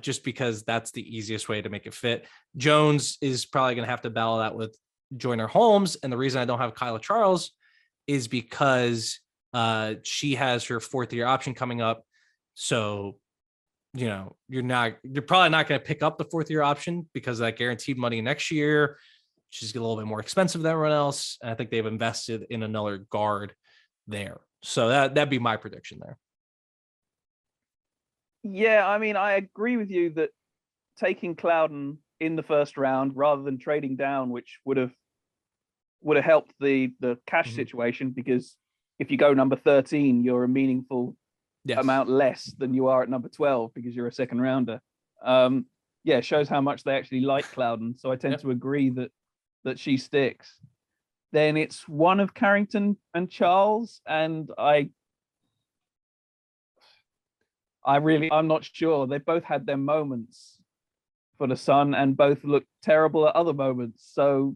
just because that's the easiest way to make it fit. Jones is probably going to have to battle that with Joyner Holmes. And the reason I don't have Kyla Charles is because she has her 4th-year option coming up. So, you're probably not going to pick up the 4th-year option because of that guaranteed money next year. She's a little bit more expensive than everyone else. And I think they've invested in another guard there. So that'd be my prediction there. Yeah, I agree with you that taking Clouden in the first round rather than trading down, which would have helped the cash situation, because if you go number 13, you're a meaningful amount less than you are at number 12 because you're a second rounder. Shows how much they actually like Clouden. So I tend to agree that she sticks. Then it's one of Carrington and Charles, and I'm not sure. They both had their moments for the Sun and both looked terrible at other moments. So,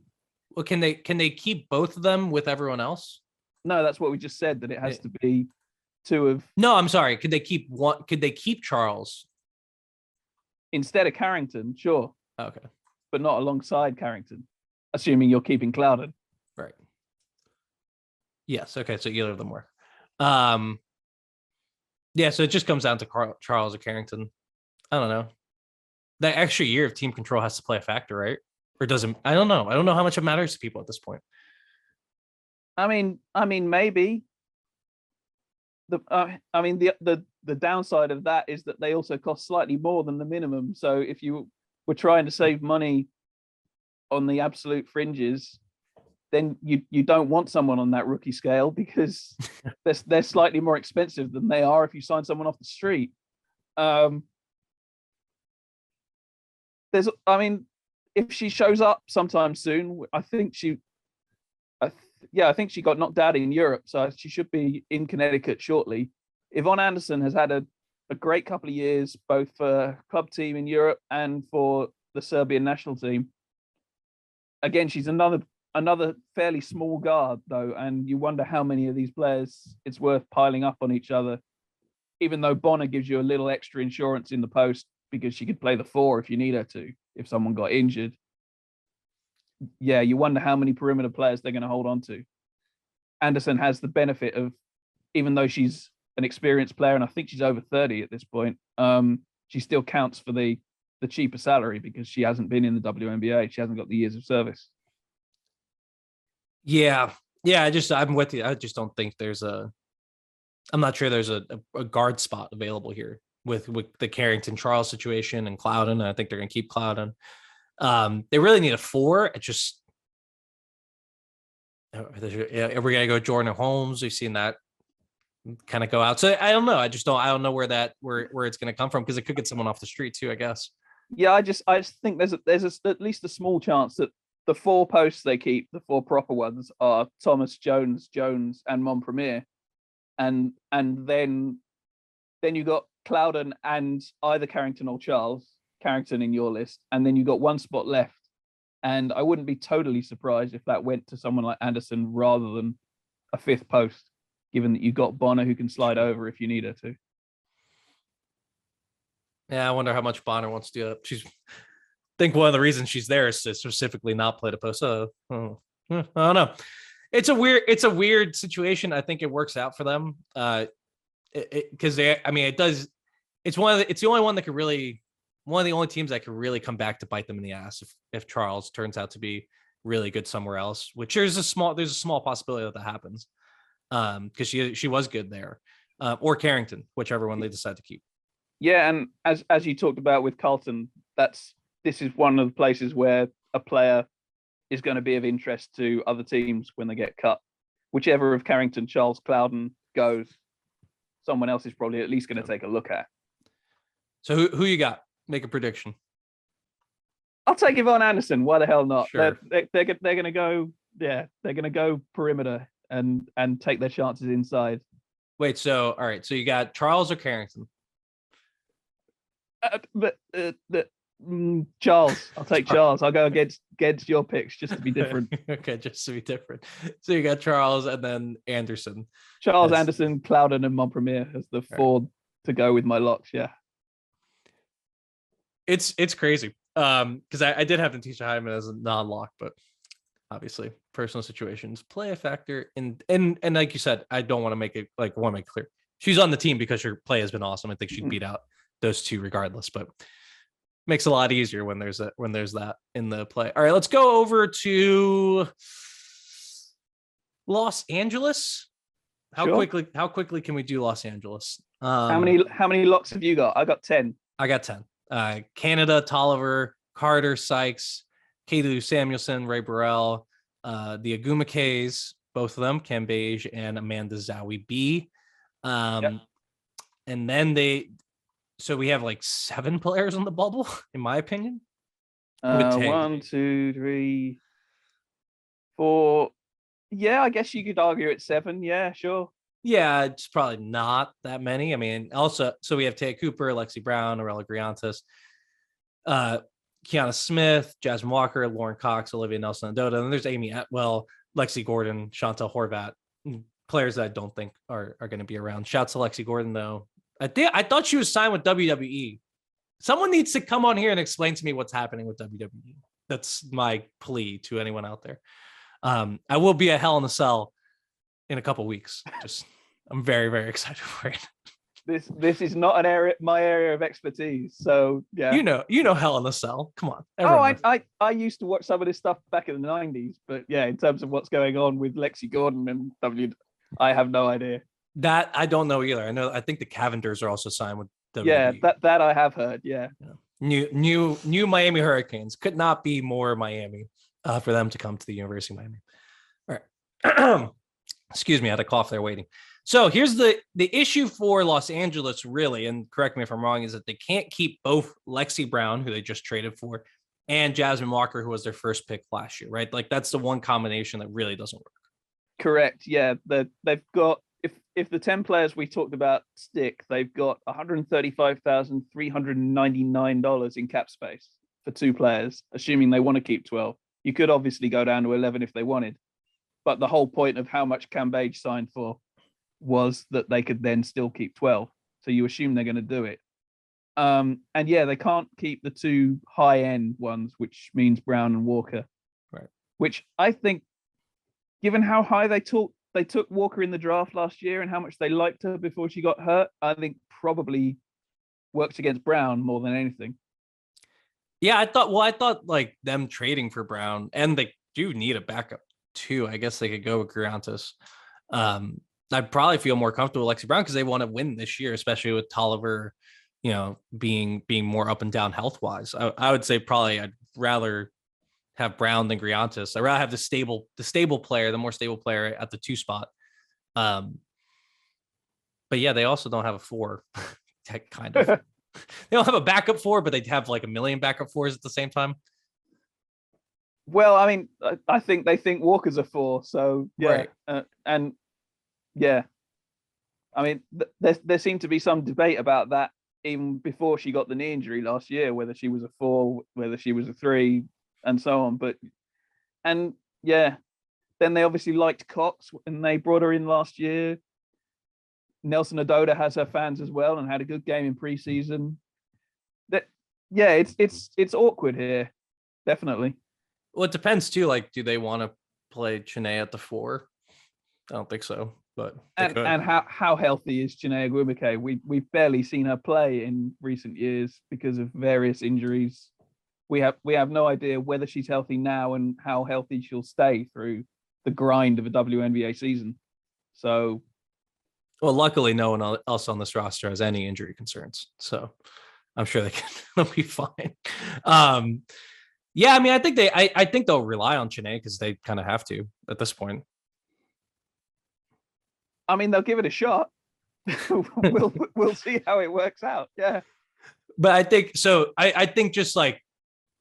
well, can they keep both of them with everyone else? No, that's what we just said, that it has to be 2 of. No, I'm sorry. Could they keep one? Could they keep Charles instead of Carrington? Sure. Okay, but not alongside Carrington, assuming you're keeping Clouden. Right. Yes. Okay. So either of them work. Yeah. So it just comes down to Charles or Carrington. I don't know. That extra year of team control has to play a factor, right? Or doesn't? I don't know. I don't know how much it matters to people at this point. I mean, maybe. The downside of that is that they also cost slightly more than the minimum. So if you were trying to save money on the absolute fringes, then you don't want someone on that rookie scale because they're slightly more expensive than they are if you sign someone off the street. If she shows up sometime soon, I think she got knocked out in Europe, so she should be in Connecticut shortly. Yvonne Anderson has had a great couple of years, both for club team in Europe and for the Serbian national team. Again, she's another fairly small guard, though, and you wonder how many of these players it's worth piling up on each other, even though Bonner gives you a little extra insurance in the post because she could play the 4 if you need her to, if someone got injured. Yeah, you wonder how many perimeter players they're going to hold on to. Anderson has the benefit of, even though she's an experienced player, and I think she's over 30 at this point, she still counts for the cheaper salary because she hasn't been in the WNBA. She hasn't got the years of service. Yeah. I'm with you. I just don't think I'm not sure there's a guard spot available here with the Carrington Charles situation and Clouden. I think they're going to keep Clouden. They really need a 4. It just, we're going to go Jordan Holmes. We've seen that kind of go out. So I don't know. I don't know where it's going to come from, because it could get someone off the street too, I guess. Yeah. I just think there's at least a small chance that the 4 posts they keep, the 4 proper ones, are Thomas, Jones, and Montpremier. And then you got Clouden and either Carrington or Charles. Carrington in your list, and then you got one spot left. And I wouldn't be totally surprised if that went to someone like Anderson rather than a fifth post, given that you've got Bonner who can slide over if you need her to. Yeah, I wonder how much Bonner wants to do it. I think one of the reasons she's there is to specifically not play the post. I don't know. It's a weird situation. I think it works out for them. Because it does. It's the only one that could really, one of the only teams that could really come back to bite them in the ass if Charles turns out to be really good somewhere else, which there's a small possibility that happens. Because she was good there, or Carrington, whichever one they decide to keep. Yeah, and as you talked about with Carlton, this is one of the places where a player is going to be of interest to other teams when they get cut. Whichever of Carrington, Charles, Clouden goes, someone else is probably at least going to take a look at. So who you got? Make a prediction. I'll take Yvonne Anderson. Why the hell not? Sure. They're going to go. Yeah, they're going to go perimeter and take their chances inside. Wait. So all right. So you got Charles or Carrington? Charles. I'll take Charles. I'll go against your picks just to be different. Okay, just to be different. So you got Charles and then Anderson. Charles, Anderson, Clouden, and Montpremier as the four to go with my locks. Yeah. It's crazy. Because I did have Natisha Hyman as a non-lock, but obviously personal situations play a factor. And like you said, I don't want to make it want to make it clear. She's on the team because her play has been awesome. I think she'd beat out those two regardless, but makes it a lot easier when there's that in the play. All right, let's go over to Los Angeles. How quickly can we do Los Angeles? How many locks have you got? I got 10. I got 10. Canada, Tolliver, Carter, Sykes, Katie Samuelson, Ray Burrell, the Aguma K's, both of them, Cam Beige and Amanda Zowie B. And then so we have like 7 players on the bubble, in my opinion. 1, 2, 3, 4. Yeah, I guess you could argue it's 7. Yeah, sure. Yeah, it's probably not that many. I mean, also, so we have Taya Cooper, Lexi Brown, Aurela Griantis, Kiana Smith, Jasmine Walker, Lauren Cox, Olivia Nelson-Andoda, and there's Amy Atwell, Lexi Gordon, Chantal Horvat, players that I don't think are going to be around. Shouts to Lexi Gordon, though. I thought she was signed with WWE. Someone needs to come on here and explain to me what's happening with WWE. That's my plea to anyone out there. I will be at Hell in a Cell in a couple weeks. I'm very, very excited for it. This is not my area of expertise. So yeah, you know Hell in a Cell. Come on. I used to watch some of this stuff back in the 90s, but yeah, in terms of what's going on with Lexi Gordon and I have no idea. That I don't know either. I think the Cavenders are also signed with WWE. Yeah, that I have heard. Yeah. New Miami Hurricanes could not be more Miami for them to come to the University of Miami. All right. Excuse me, I had a cough there waiting. So here's the issue for Los Angeles, really, and correct me if I'm wrong, is that they can't keep both Lexi Brown, who they just traded for, and Jasmine Walker, who was their first pick last year, right? Like that's the one combination that really doesn't work. Correct. Yeah, they've got if the 10 players we talked about stick, they've got $135,399 in cap space for 2 players, assuming they want to keep 12. You could obviously go down to 11 if they wanted, but the whole point of how much Cam Beige signed for was that they could then still keep 12. So you assume they're going to do it. And yeah, they can't keep the 2 high-end ones, which means Brown and Walker. Right. Which I think, given how high they took Walker in the draft last year and how much they liked her before she got hurt, I think probably works against Brown more than anything. Yeah, I thought like them trading for Brown, and they do need a backup too. I guess they could go with Griantis. I'd probably feel more comfortable with Lexi Brown because they want to win this year, especially with Tolliver, being more up and down health wise. I would say probably I'd rather have Brown than Griantis. I'd rather have the stable player, the more stable player at the 2 spot. But yeah, they also don't have a 4. Kind of. They don't have a backup 4, but they have like a million backup 4s at the same time. Well, I mean, I think they think Walker's a 4, so yeah, right. And yeah, I mean, there seemed to be some debate about that even before she got the knee injury last year, whether she was a 4, whether she was a 3, and so on. And yeah, then they obviously liked Cox and they brought her in last year. Nelson Adoda has her fans as well and had a good game in preseason. That yeah, it's awkward here, definitely. Well, it depends too. Like, do they want to play Chennai at the 4? I don't think so, but they could. And how healthy is Chinea Gwumike? We've barely seen her play in recent years because of various injuries. We have no idea whether she's healthy now and how healthy she'll stay through the grind of a WNBA season. So, well, luckily, no one else on this roster has any injury concerns, so I'm sure they'll be fine. Yeah, I mean, I think they'll rely on Chennai because they kind of have to at this point. I mean, they'll give it a shot. we'll see how it works out. Yeah, but I think so. I think just like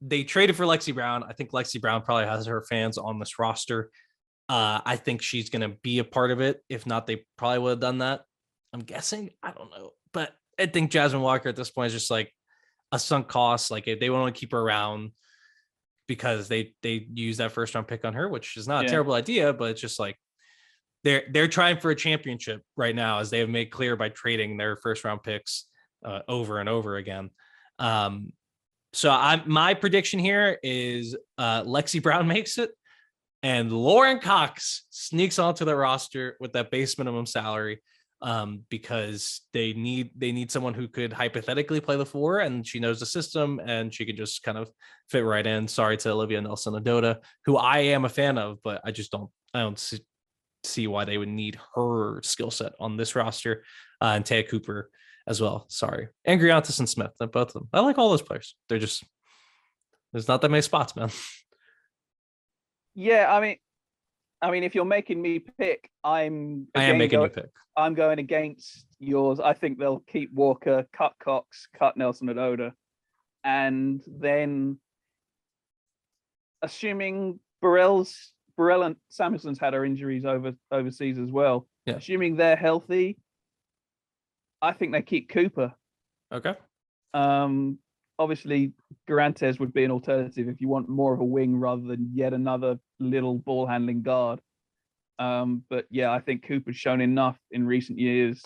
they traded for Lexi Brown. I think Lexi Brown probably has her fans on this roster. I think she's going to be a part of it. If not, they probably would have done that. I'm guessing. I don't know. But I think Jasmine Walker at this point is just like a sunk cost. Like if they want to keep her around because they use that first round pick on her, which is not a terrible idea, but it's just like they're trying for a championship right now, as they have made clear by trading their first round picks over and over again. So my prediction here is Lexi Brown makes it and Lauren Cox sneaks onto the roster with that base minimum salary because they need someone who could hypothetically play the 4, and she knows the system and she could just kind of fit right in. Sorry to Olivia Nelson-Ododa, who I am a fan of, but I don't see why they would need her skill set on this roster, and Taya Cooper as well. Sorry. And Griantis and Smith, both of them. I like all those players. There's not that many spots, man. Yeah, I mean, if you're making me pick, I am making you pick. I'm going against yours. I think they'll keep Walker, cut Cox, cut Nelson-Ododa, and then assuming Burrell and Samuelson's had her injuries overseas as well. Yeah. Assuming they're healthy, I think they keep Cooper. Okay. Obviously, Garantes would be an alternative if you want more of a wing rather than yet another little ball handling guard. But yeah, I think Cooper's shown enough in recent years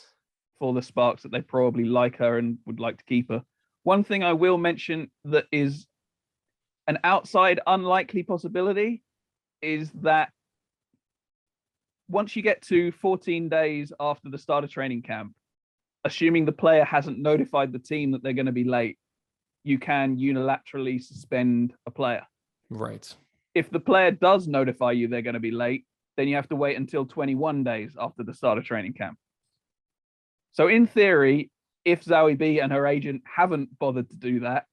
for the Sparks that they probably like her and would like to keep her. One thing I will mention that is an outside unlikely possibility is that once you get to 14 days after the start of training camp, assuming the player hasn't notified the team that they're going to be late, you can unilaterally suspend a player. Right. If the player does notify you they're going to be late, then you have to wait until 21 days after the start of training camp. So in theory, if Zoe B and her agent haven't bothered to do that,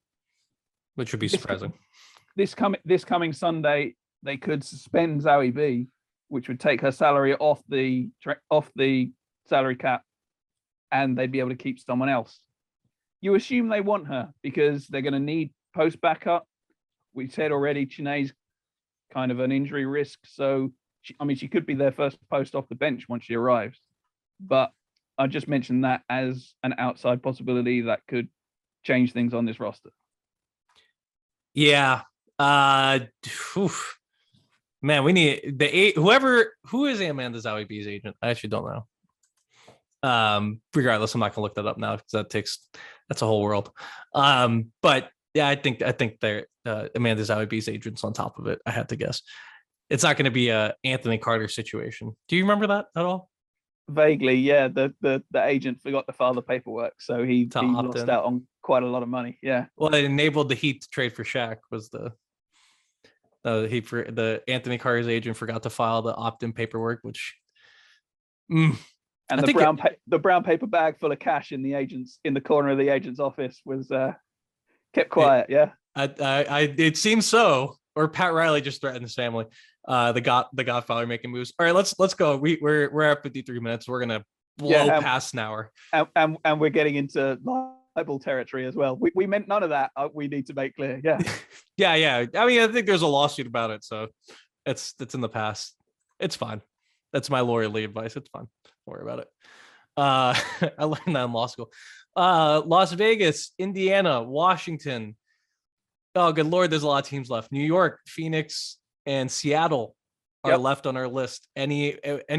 which would be surprising, this coming Sunday, they could suspend Zoe B, which would take her salary off the salary cap, and they'd be able to keep someone else. You assume they want her because they're going to need post backup. We said already, Chiney's kind of an injury risk, so she could be their first post off the bench once she arrives. But I just mentioned that as an outside possibility that could change things on this roster. Yeah. Man, we need who is Amanda Zoe B's agent? I actually don't know. Regardless, I'm not gonna look that up now because that's a whole world. But yeah, I think they're Amanda Zoe B's agent's on top of it. I had to guess. It's not going to be a Anthony Carter situation. Do you remember that at all? Vaguely, yeah. The agent forgot to file the paperwork, so he lost out on quite a lot of money. Yeah. Well, it enabled the Heat to trade for Shaq. Was the Anthony Carter's agent forgot to file the opt-in paperwork, which. And the brown paper bag full of cash in the corner of the agent's office was kept quiet. It seems so. Or Pat Riley just threatened his family. The Godfather making moves. All right, let's go. We're at 53 minutes. We're gonna blow past an hour. And we're getting into libel territory as well. We meant none of that. We need to make clear. Yeah. yeah. I mean, I think there's a lawsuit about it, so it's in the past. It's fine. That's my lawyerly advice. It's fine. Don't worry about it. I learned that in law school. Las Vegas, Indiana, Washington. Oh, good Lord, there's a lot of teams left. New York, Phoenix, and Seattle are left on our list. Any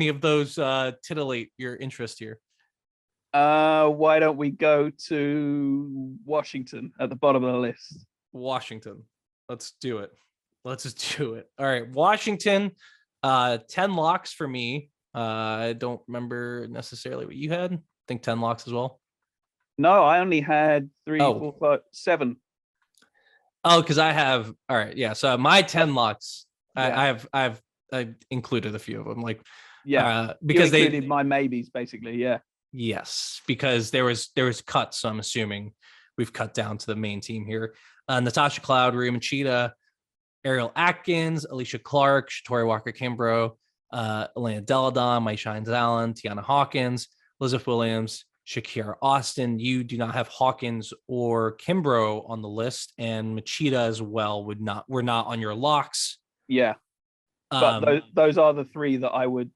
of those titillate your interest here? Why don't we go to Washington at the bottom of the list? Washington. Let's do it. Let's just do it. All right. Washington, 10 locks for me. I don't remember necessarily what you had. I think 10 locks as well. No, I only had 3, 4, 5, 7. Oh, because I have, all right. Yeah. So my 10 locks, I've included a few of them. Like, because you included my maybes basically. Yeah. Yes, because there was cuts. So I'm assuming we've cut down to the main team here. Natasha Cloud, Rhea Machida, Ariel Atkins, Alicia Clark, Shatori Walker-Kimbrough, Elena Deladon, Mai Shines Allen, Tiana Hawkins, Elizabeth Williams, Shakira Austin. You do not have Hawkins or Kimbrough on the list, and Machida as well were not on your locks. Yeah, but those are the 3 that I would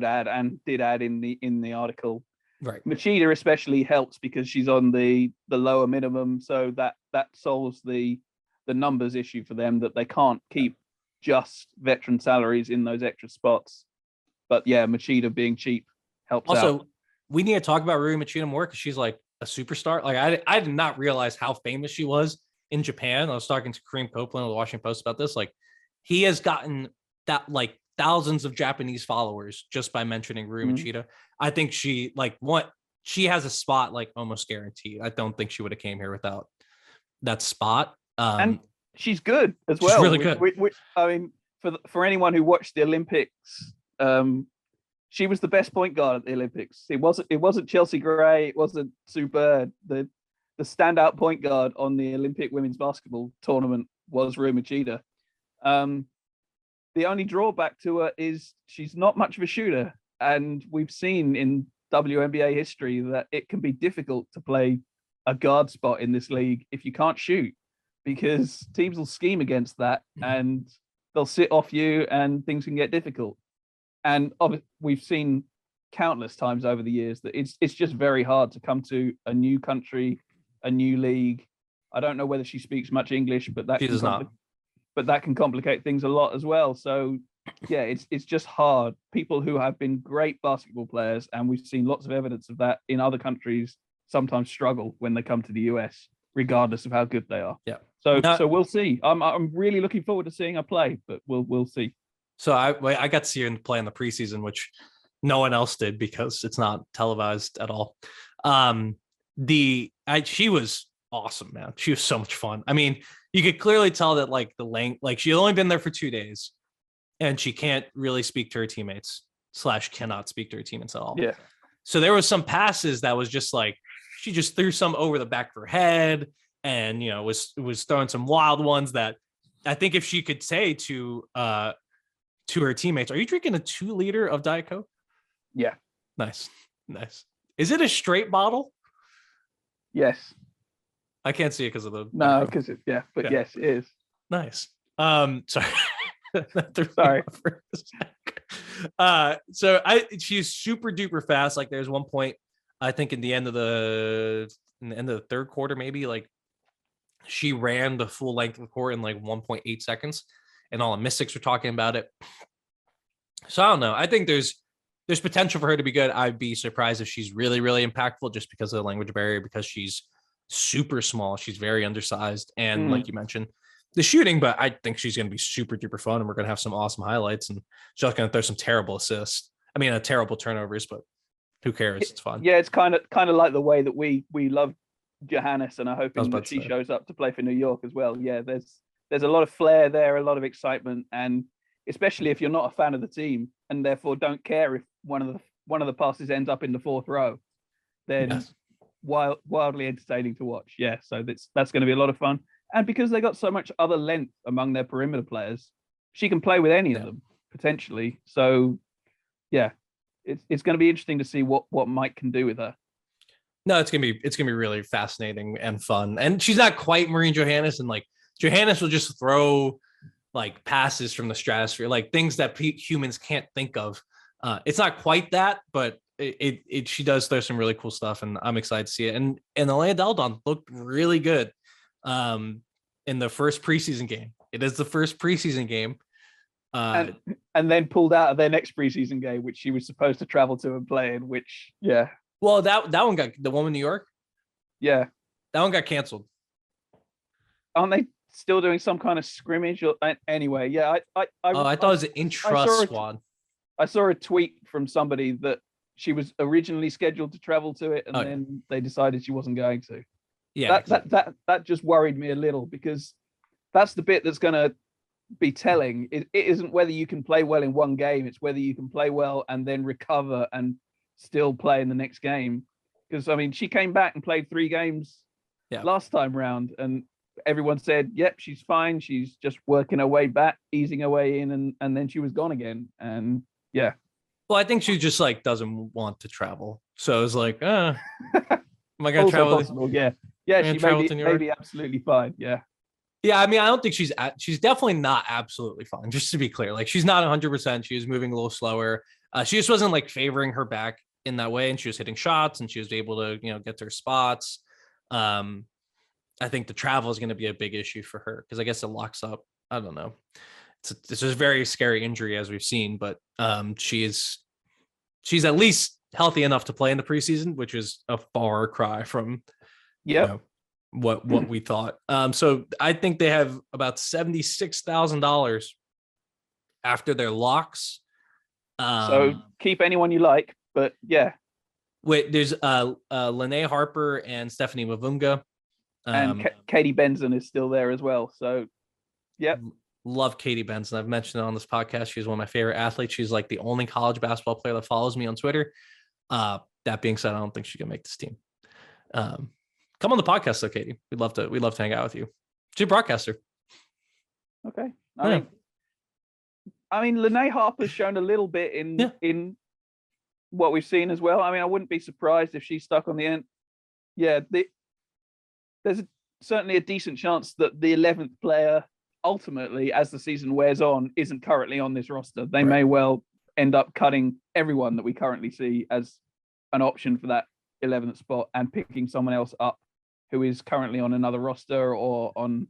add and did add in the article. Right. Machida especially helps because she's on the lower minimum, so that solves the numbers issue for them, that they can't keep just veteran salaries in those extra spots. But yeah, Machida being cheap helps also out. We need to talk about Rui Machida more because she's like a superstar. Like I did not realize how famous she was in Japan. I was talking to Kareem Copeland of the Washington Post about this. Like he has gotten that like thousands of Japanese followers just by mentioning Rui Machida. I think she has a spot like almost guaranteed. I don't think she would have came here without that spot. And she's good as well. She's really good. I mean, for anyone who watched the Olympics, she was the best point guard at the Olympics. It wasn't Chelsea Gray. It wasn't Sue Bird. The standout point guard on the Olympic women's basketball tournament was Rui Machida. The only drawback to her is she's not much of a shooter. And we've seen in WNBA history that it can be difficult to play a guard spot in this league if you can't shoot, because teams will scheme against that and they'll sit off you and things can get difficult. And obviously, we've seen countless times over the years that it's just very hard to come to a new country, a new league. I don't know whether she speaks much English, but that does not. But that can complicate things a lot as well. So yeah, it's just hard. People who have been great basketball players, and we've seen lots of evidence of that in other countries, sometimes struggle when they come to the US, regardless of how good they are. Yeah. So we'll see. I'm really looking forward to seeing her play, but we'll see. So I got to see her play in the preseason, which no one else did because it's not televised at all. She was awesome, man. She was so much fun. I mean, you could clearly tell that like the length, like she'd only been there for 2 days and she can't really speak to her teammates / cannot speak to her teammates at all. Yeah. So there was some passes that was just like, she just threw some over the back of her head and, you know, was throwing some wild ones that I think if she could say to her teammates, are you drinking a 2-liter of Diet Coke? Yeah. Nice. Is it a straight bottle? Yes. I can't see it because of the because yes, it is. Nice. Sorry. Sorry. She's super duper fast. Like there's one point, I think in the end of the third quarter, maybe like she ran the full length of the court in like 1.8 seconds, and all the mystics were talking about it. So I don't know. I think there's potential for her to be good. I'd be surprised if she's really, really impactful just because of the language barrier, because she's super small. She's very undersized. And like you mentioned, the shooting, but I think she's going to be super duper fun and we're going to have some awesome highlights, and she's going to throw some terrible assists. I mean, terrible turnovers, but who cares? It's fun. Yeah. It's kind of like the way that we love Johannes and are hoping that she shows up to play for New York as well. Yeah. There's a lot of flair there, a lot of excitement, and especially if you're not a fan of the team and therefore don't care if one of the passes ends up in the fourth row, then wildly entertaining to watch. Yeah, so that's going to be a lot of fun. And because they got so much other length among their perimeter players, she can play with any of them potentially. So yeah, it's going to be interesting to see what Mike can do with her. No, it's gonna be really fascinating and fun. And she's not quite Maureen Johannes, and like Johannes will just throw like passes from the stratosphere, like things that humans can't think of. It's not quite that, but she does throw some really cool stuff, and I'm excited to see it. And Elena Delle Donne looked really good in the first preseason game. It is the first preseason game. And then pulled out of their next preseason game, which she was supposed to travel to and play in, which, yeah. Well, that one got, the one in New York? Yeah. That one got canceled. Aren't they still doing some kind of scrimmage? Or, anyway, yeah. I thought it was an intra squad. I saw a tweet from somebody that she was originally scheduled to travel to it, and then they decided she wasn't going to. Yeah. That just worried me a little, because that's the bit that's going to be telling. It isn't whether you can play well in one game, it's whether you can play well and then recover and still play in the next game. Because I mean, she came back and played 3 games last time round, and everyone said, yep, she's fine, she's just working her way back, easing her way in, and then she was gone again. And yeah, well, I think she just like doesn't want to travel, so it's like, am I gonna travel? Possible, yeah, she may be absolutely fine. Yeah, I mean, I don't think she's definitely not absolutely fine, just to be clear. Like, she's not 100%. She was moving a little slower. She just wasn't like favoring her back in that way, and she was hitting shots, and she was able to, get to her spots. I think the travel is going to be a big issue for her, because I guess it locks up. I don't know. It's a very scary injury, as we've seen, but she's at least healthy enough to play in the preseason, which is a far cry from what we thought. So I think they have about $76,000 after their locks. So keep anyone you like, but yeah. Wait, there's Lene Harper and Stephanie Mavunga. And Katie Benson is still there as well. So, yep. Love Katie Benson. I've mentioned it on this podcast. She's one of my favorite athletes. She's like the only college basketball player that follows me on Twitter. That being said, I don't think she can make this team. Come on the podcast though, Katie. We'd love to hang out with you. She's a broadcaster. Okay. I mean, Lene Harper's shown a little bit in what we've seen as well. I mean, I wouldn't be surprised if she's stuck on the end. Yeah, there's certainly a decent chance that the 11th player, ultimately, as the season wears on, isn't currently on this roster. They may well end up cutting everyone that we currently see as an option for that 11th spot and picking someone else up who is currently on another roster or on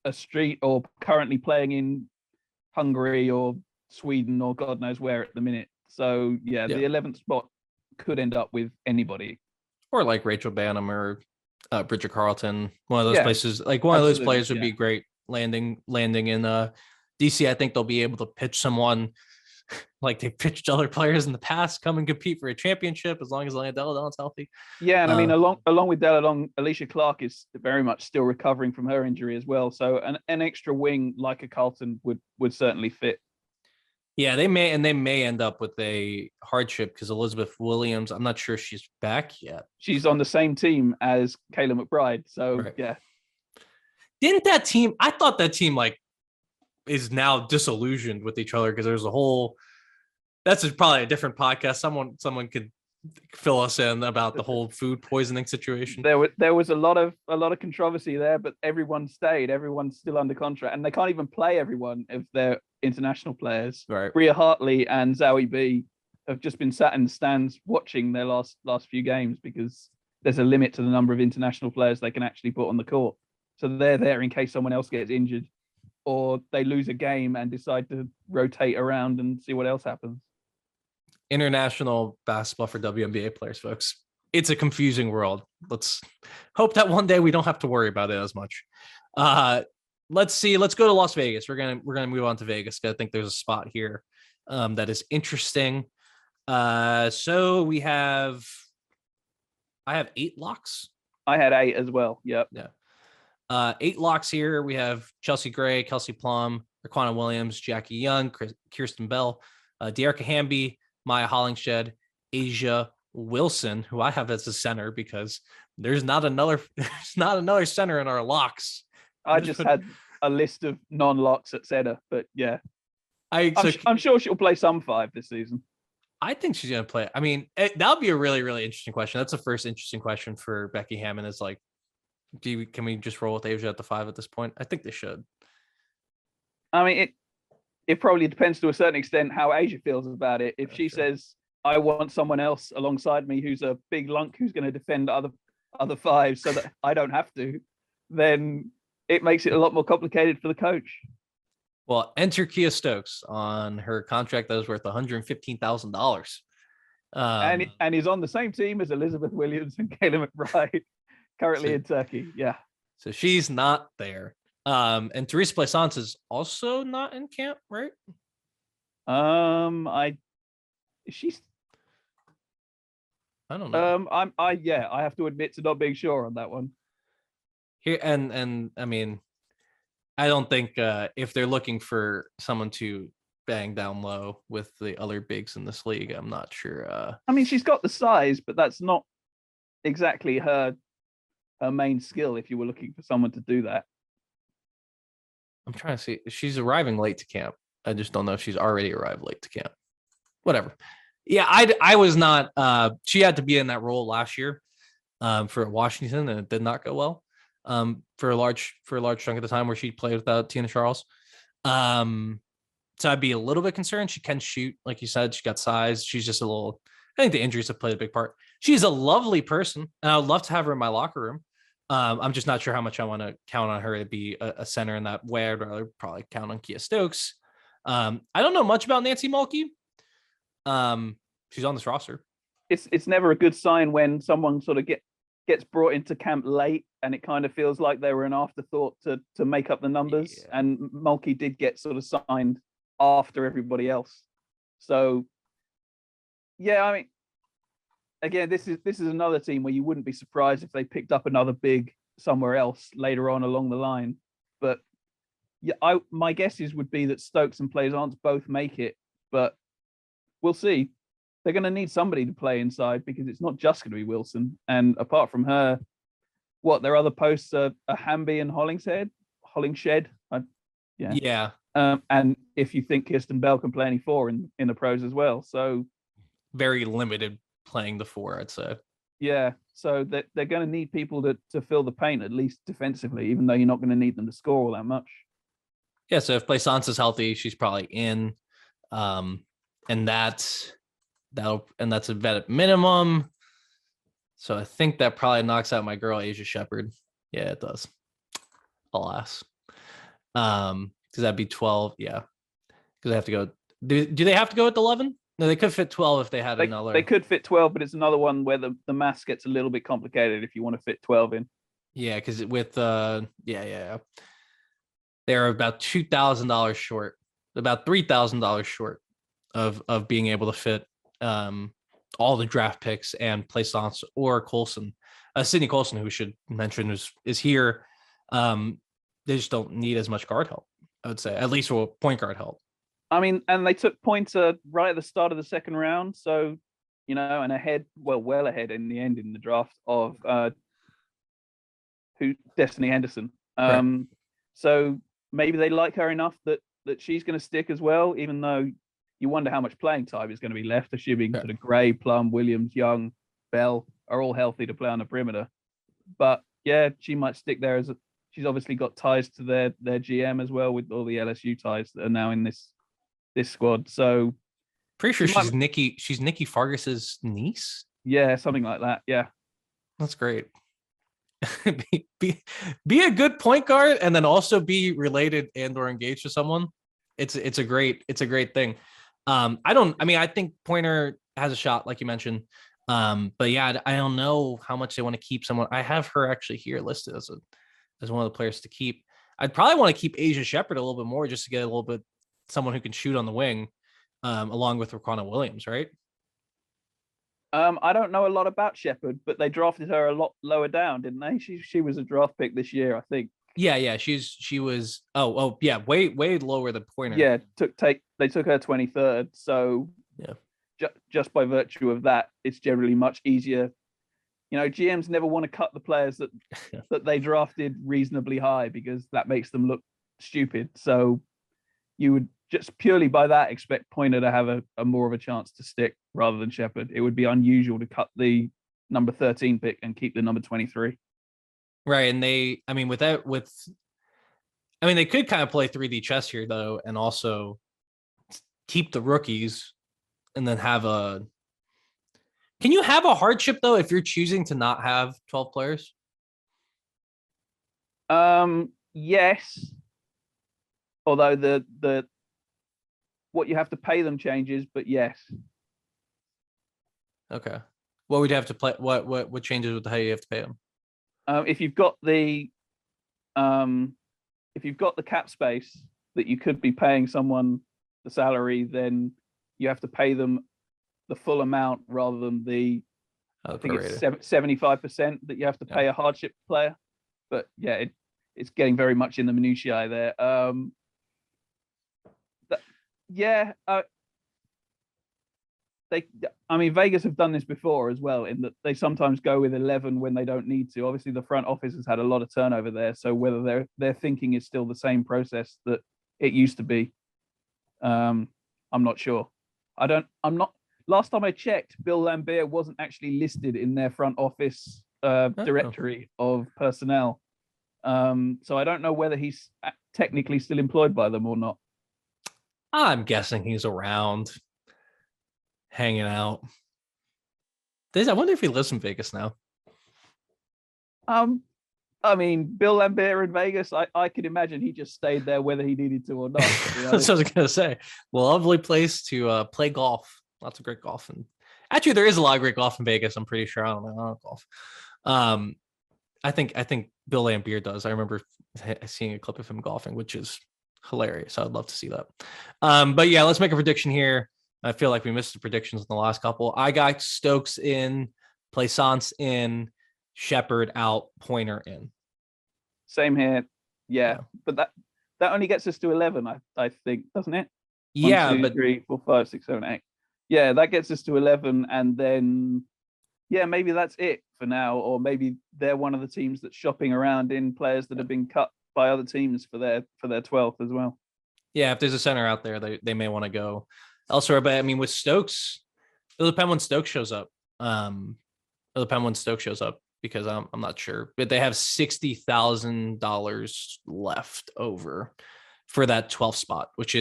a street or currently playing in Hungary or Sweden or God knows where at the minute. So the 11th spot could end up with anybody, or like Rachel Banham or Bridget Carlton. One of those places, like one of those players would be great landing in DC. I think they'll be able to pitch someone like they pitched other players in the past, come and compete for a championship as long as Elena Delle Donne's healthy. Yeah, and I mean, along with Delle Donne, Alicia Clark is very much still recovering from her injury as well. So an extra wing like a Carlton would certainly fit. Yeah, they may end up with a hardship because Elizabeth Williams, I'm not sure she's back yet. She's on the same team as Kayla McBride. So yeah. Didn't that team, I thought that team like is now disillusioned with each other because there's a whole, that's probably a different podcast. Someone could fill us in about the whole food poisoning situation. There was a lot of controversy there, but everyone stayed. Everyone's still under contract, and they can't even play everyone if they're international players. Right. Bria Hartley and Zoe B have just been sat in the stands watching their last few games because there's a limit to the number of international players they can actually put on the court. So they're there in case someone else gets injured or they lose a game and decide to rotate around and see what else happens. International basketball for WNBA players, folks. It's a confusing world. Let's hope that one day we don't have to worry about it as much. Let's see. Let's go to Las Vegas. We're gonna move on to Vegas because I think there's a spot here that is interesting. So I have 8 locks. I had 8 as well. Yep. Yeah. 8 locks here. We have Chelsea Gray, Kelsey Plum, Raquana Williams, Jackie Young, Kirsten Bell, Dearica Hamby, Maya Hollingshed, Asia Wilson, who I have as a center because there's not another center in our locks. I just had a list of non-locks at center, but yeah, I'm sure she'll play some 5 this season. I think she's going to play. I mean, that would be a really, really interesting question. That's the first interesting question for Becky Hammon is like, can we just roll with Asia at the 5 at this point? I think they should. I mean, it probably depends to a certain extent how Asia feels about it. If she says, I want someone else alongside me who's a big lunk who's going to defend other fives so that I don't have to, then it makes it a lot more complicated for the coach. Well, enter Kia Stokes on her contract that was worth $115,000. And he's on the same team as Elizabeth Williams and Kayla McBride, currently in Turkey. Yeah. So she's not there. And Teresa Plaisance is also not in camp, right? She's I don't know. I have to admit to not being sure on that one. Here and I mean, I don't think if they're looking for someone to bang down low with the other bigs in this league, I'm not sure. I mean, she's got the size, but that's not exactly her main skill if you were looking for someone to do that. I'm trying to see. She's arriving late to camp. I just don't know if she's already arrived late to camp. Whatever. Yeah, I was not. She had to be in that role last year for Washington, and it did not go well for a large chunk of the time where she played without Tina Charles. So I'd be a little bit concerned. She can shoot, like you said. She got size. She's just a little. I think the injuries have played a big part. She's a lovely person, and I'd love to have her in my locker room. I'm just not sure how much I want to count on her to be a center in that way. I'd rather probably count on Kia Stokes. I don't know much about Nancy Mulkey. She's on this roster. It's never a good sign when someone sort of gets brought into camp late and it kind of feels like they were an afterthought to make up the numbers. Yeah. And Mulkey did get sort of signed after everybody else. So yeah, I mean, again, this is another team where you wouldn't be surprised if they picked up another big somewhere else later on along the line. But yeah, my guesses would be that Stokes and Plaisance both make it, but we'll see. They're going to need somebody to play inside because it's not just going to be Wilson. And apart from her, their other posts are Hamby and Hollingshead. Yeah. And if you think Kirsten Bell can play any four in the pros as well, so very limited playing the four, I'd say. Yeah, so they're going to need people to fill the paint, at least defensively, even though you're not going to need them to score all that much. Yeah, so if Plaisance is healthy, she's probably in. And that's a vet minimum. So I think that probably knocks out my girl Asia Shepherd. Yeah, it does. Alas. Because that'd be 12. Yeah. Because they have to go. Do they have to go with 11? No, they could fit 12 if they had another. They could fit 12, but it's another one where the maths gets a little bit complicated if you want to fit 12 in. Yeah, because with they're about $2,000 short, about $3,000 short of being able to fit all the draft picks and Plaisance or Colson, Sydney Colson, who we should mention is here. They just don't need as much guard help, I would say, at least for point guard help. I mean, and they took Pointer right at the start of the second round, so and ahead, well ahead in the end in the draft of Destiny Henderson. Right. So maybe they like her enough that she's going to stick as well, even though you wonder how much playing time is going to be left, assuming sort of Gray, Plum, Williams, Young, Bell are all healthy to play on the perimeter. But yeah, she might stick there she's obviously got ties to their GM as well with all the LSU ties that are now in this squad. So pretty sure she's Nikki Fargas's niece. Yeah, something like that. Yeah, that's great. be a good point guard and then also be related and or engaged to someone. It's a great thing. I think Pointer has a shot, like you mentioned. But yeah, I don't know how much they want to keep someone. I have her actually here listed as one of the players to keep. I'd probably want to keep Asia Shepherd a little bit more just to get a little bit someone who can shoot on the wing, along with Raquana Williams, right? I don't know a lot about Shepherd, but they drafted her a lot lower down, didn't they? She was a draft pick this year, I think. Yeah. She was way lower than Pointer. Yeah, they took her 23rd. So yeah, just by virtue of that, it's generally much easier. GMs never want to cut the players that they drafted reasonably high because that makes them look stupid. So you would just purely by that expect Pointer to have a more of a chance to stick rather than Shepherd. It would be unusual to cut the number 13 pick and keep the number 23. Right. And they could kind of play 3D chess here though, and also keep the rookies and then have a Can you have a hardship though if you're choosing to not have 12 players? Yes. Although the what you have to pay them changes, but yes. Okay. What would you have to play? What changes with how you have to pay them? If you've got the if you've got the cap space that you could be paying someone the salary, then you have to pay them the full amount rather than the I think it's 75% that you have to pay a hardship player. But yeah, it's getting very much in the minutiae there. Vegas have done this before as well, in that they sometimes go with 11 when they don't need to. Obviously, the front office has had a lot of turnover there, so whether their thinking is still the same process that it used to be, I'm not sure. I'm not. Last time I checked, Bill Laimbeer wasn't actually listed in their front office directory of personnel, so I don't know whether he's technically still employed by them or not. I'm guessing he's around, hanging out. I wonder if he lives in Vegas now. Bill Laimbeer in Vegas, I can imagine he just stayed there whether he needed to or not. That's what I was gonna say. Lovely place to play golf. Lots of great golf, and actually, there is a lot of great golf in Vegas. I'm pretty sure. I don't know golf. I think Bill Laimbeer does. I remember seeing a clip of him golfing, which is hilarious. I'd love to see that. But yeah, let's make a prediction here. I feel like we missed the predictions in the last couple. I got Stokes in, Plaisance in, Shepherd out, Pointer in. Same here. Yeah. But that only gets us to 11, I think, doesn't it? Yeah, 1, 2, but 3, 4, 5, 6, 7, 8. Yeah, that gets us to 11, and then maybe that's it for now, or maybe they're one of the teams that's shopping around in players that have been cut by other teams for their 12th as well. Yeah, if there's a center out there, they may want to go elsewhere. But I mean, with Stokes, it'll depend when Stokes shows up. It'll depend when Stokes shows up, because I'm not sure. But they have $60,000 left over for that 12th spot, which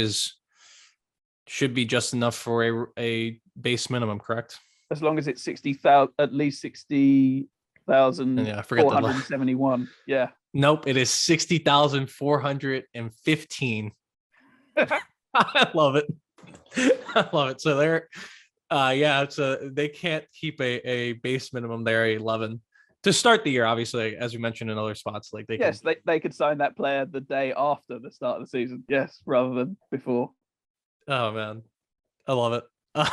should be just enough for a base minimum, correct? As long as it's 60,000, at least 60,471. Yeah. Nope, it is 60,415. I love it. I love it. So they're they can't keep a base minimum there at 11 to start the year. Obviously, as we mentioned in other spots, like they could sign that player the day after the start of the season. Yes, rather than before. Oh man, I love it. All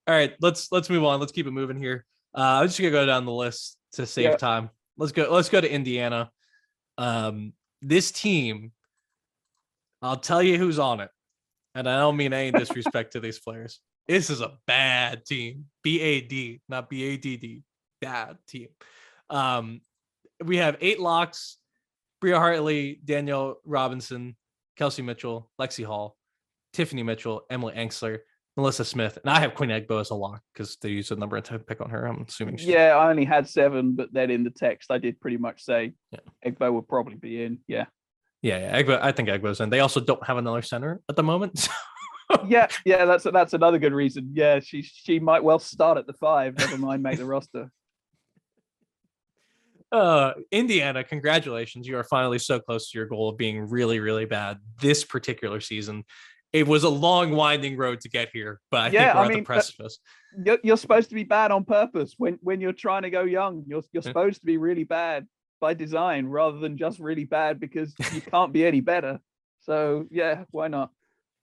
right, let's move on. Let's keep it moving here. I'm just gonna go down the list to save time. Let's go to Indiana. This team, I'll tell you who's on it, and I don't mean any disrespect to these players. This is a bad team. BAD, not BADD. Bad team. We have 8 locks: Bria Hartley, Danielle Robinson, Kelsey Mitchell, Lexi Hall, Tiffany Mitchell, Emily Angsler, Melissa Smith, and I have Quinn Egbo as a lock because they used a number to pick on her. I'm assuming. I only had 7, but then in the text I did pretty much say Egbo would probably be in. Yeah. Egbo, I think Egbo's in. They also don't have another center at the moment. That's another good reason. Yeah, she might well start at the 5. Never mind make the roster. Indiana, congratulations. You are finally so close to your goal of being really, really bad this particular season. It was a long, winding road to get here, but I think we're at the precipice. You're supposed to be bad on purpose. When you're trying to go young, you're supposed to be really bad by design rather than just really bad because you can't be any better. So, yeah, why not?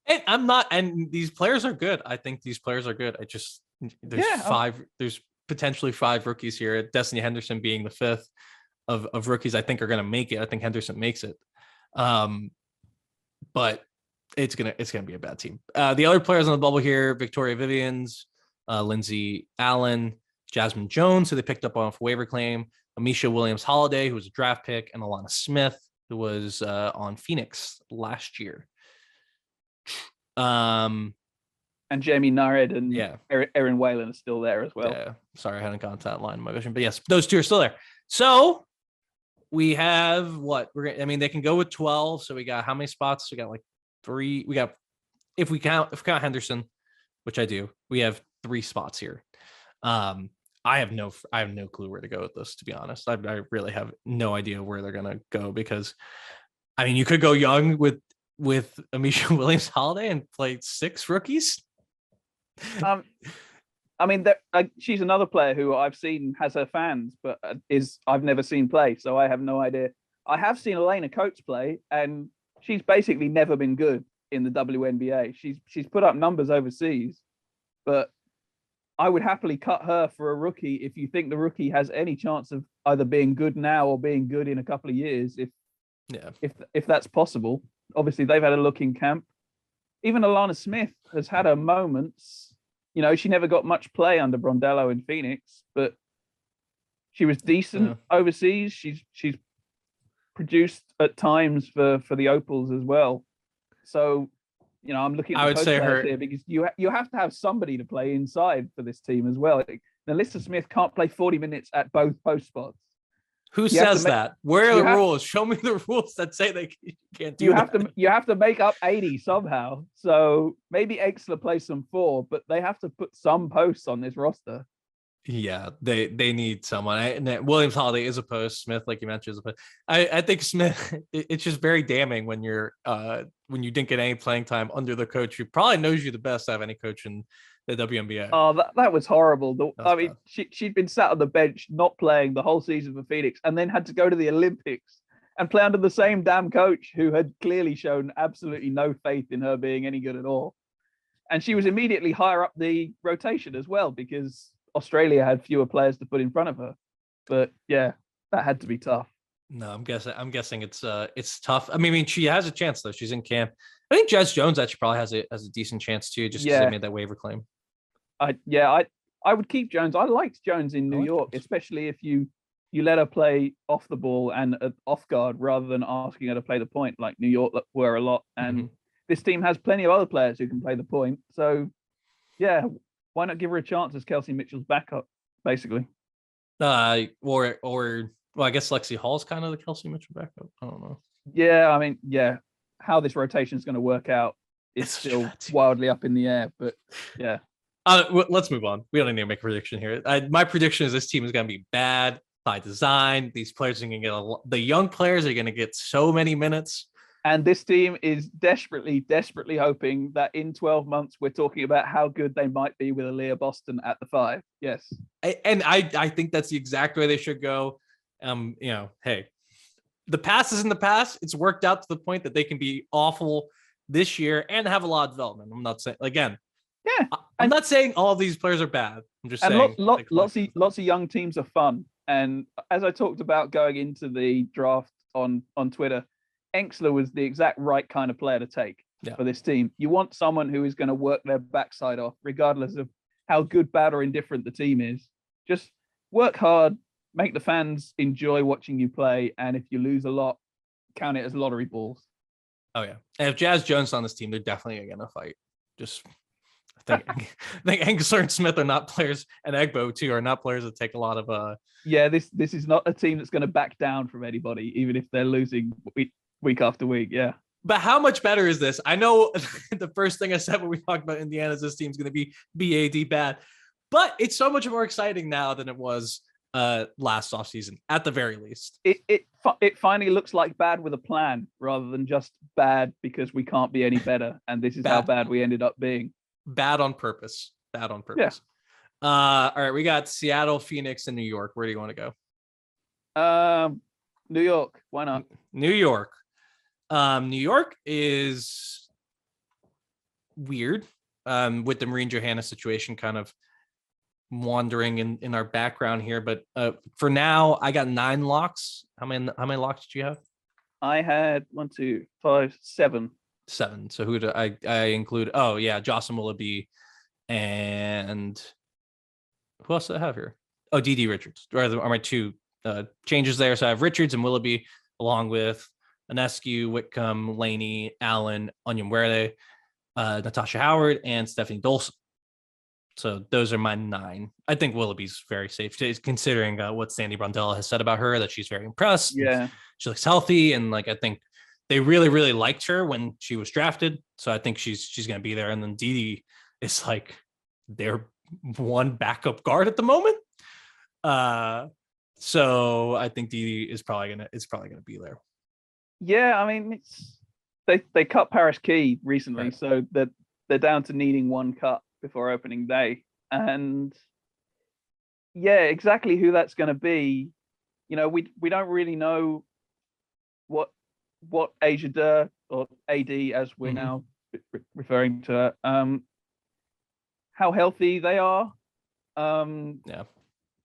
And I'm not, and these players are good. I think these players are good. There's potentially 5 rookies here. Destiny Henderson being the 5th of rookies I think are going to make it. I think Henderson makes it. But it's gonna be a bad team. The other players on the bubble here: Victoria Vivians, Lindsay Allen, Jasmine Jones, who they picked up on for waiver claim, Amisha Williams Holiday, who was a draft pick, and Alana Smith, who was on Phoenix last year. And Jamie Nared and Erin Whalen are still there as well. Yeah, sorry, I hadn't gone to that line in my vision, but yes, those 2 are still there. So we have they can go with 12. So we got how many spots? We got like 3. We got if we count Henderson, which I do, we have 3 spots here. I have no clue where to go with this, to be honest. I really have no idea where they're gonna go, because I mean, you could go young with Amisha Williams Holiday and play 6 rookies. Um, I mean, she's another player who I've seen has her fans, but I've never seen play, so I have no idea. I have seen Elena Coates play, and she's basically never been good in the WNBA. She's put up numbers overseas, but I would happily cut her for a rookie if you think the rookie has any chance of either being good now or being good in a couple of years. If that's possible. Obviously, they've had a look in camp. Even Alana Smith has had her moments. You know, she never got much play under Brondello in Phoenix, but she was decent overseas. She's produced at times for the Opals as well. So, you know, I'm looking at the post players here, because you have to have somebody to play inside for this team as well. Alyssa Smith can't play 40 minutes at both post spots. Who says that? Where are the rules? Show me the rules that say they can't do that. You have to make up 80 somehow. So maybe Exler plays some 4, but they have to put some posts on this roster. Yeah, they need someone. And Williams Holiday is a post. Smith, like you mentioned, is a post. I think Smith. It's just very damning when you didn't get any playing time under the coach who probably knows you the best out of any coach in the WNBA. Oh, that was horrible. I mean, she'd been sat on the bench not playing the whole season for Phoenix, and then had to go to the Olympics and play under the same damn coach who had clearly shown absolutely no faith in her being any good at all. And she was immediately higher up the rotation as well, because Australia had fewer players to put in front of her. But yeah, that had to be tough. No, I'm guessing it's tough. I mean, she has a chance though. She's in camp. I think Jazz Jones actually probably has a decent chance too, just because they made that waiver claim. I would keep Jones. I liked Jones in New York, especially if you let her play off the ball and off guard rather than asking her to play the point like New York were a lot. And this team has plenty of other players who can play the point. So yeah, why not give her a chance as Kelsey Mitchell's backup, basically? Or well, I guess Lexi Hall's kind of the Kelsey Mitchell backup. I don't know. Yeah, I mean, yeah, how this rotation is going to work out is still wildly up in the air. But yeah. Let's move on. We don't need to make a prediction here. My prediction is this team is going to be bad by design. These players are going to get the young players are going to get so many minutes. And this team is desperately hoping that in 12 months, we're talking about how good they might be with Aaliyah Boston at the 5. Yes. And I think that's the exact way they should go. You know, hey, the past is in the past. It's worked out to the point that they can be awful this year and have a lot of development. I'm not saying, again, I'm not saying all these players are bad. I'm just saying lots of young teams are fun. And as I talked about going into the draft on Twitter, Exler was the exact right kind of player to take for this team. You want someone who is going to work their backside off, regardless of how good, bad, or indifferent the team is. Just work hard, make the fans enjoy watching you play, and if you lose a lot, count it as lottery balls. Oh yeah, and if Jazz Jones is on this team, they're definitely going to fight. Just I think Exler and Smith are not players, and Egbo too are not players that take a lot of. Yeah, this is not a team that's going to back down from anybody, even if they're losing week after week. Yeah. But how much better is this? I know the first thing I said when we talked about Indiana is this team's going to be BAD bad, but it's so much more exciting now than it was last offseason, at the very least. It finally looks like bad with a plan rather than just bad because we can't be any better. And this is how bad we ended up being. Bad on purpose. Yeah. All right, we got Seattle, Phoenix, and New York. Where do you want to go? New York. Why not? New York. New York is weird with the Marine Johanna situation kind of wandering in our background here. But for now, I got 9 locks. How many locks did you have? I had 7. 7. So who do I include? Oh, yeah, Jocelyn Willoughby and who else do I have here? Oh, DD Richards are my 2 changes there. So I have Richards and Willoughby along with Anescu, Whitcomb, Laney, Allen, Onyenwere, Natasha Howard, and Stephanie Dolson. So those are my 9. I think Willoughby's very safe, considering what Sandy Brondella has said about her, that she's very impressed. Yeah, she looks healthy, and like I think they really, really liked her when she was drafted. So I think she's going to be there. And then Didi is like their one backup guard at the moment. So I think Didi is probably gonna be there. Yeah, I mean, they cut Paris Key recently, Right. so they're down to needing one cut before opening day, and yeah, exactly who that's going to be. We don't really know what Asia Dur, or AD as we're now referring to her, how healthy they are. Yeah.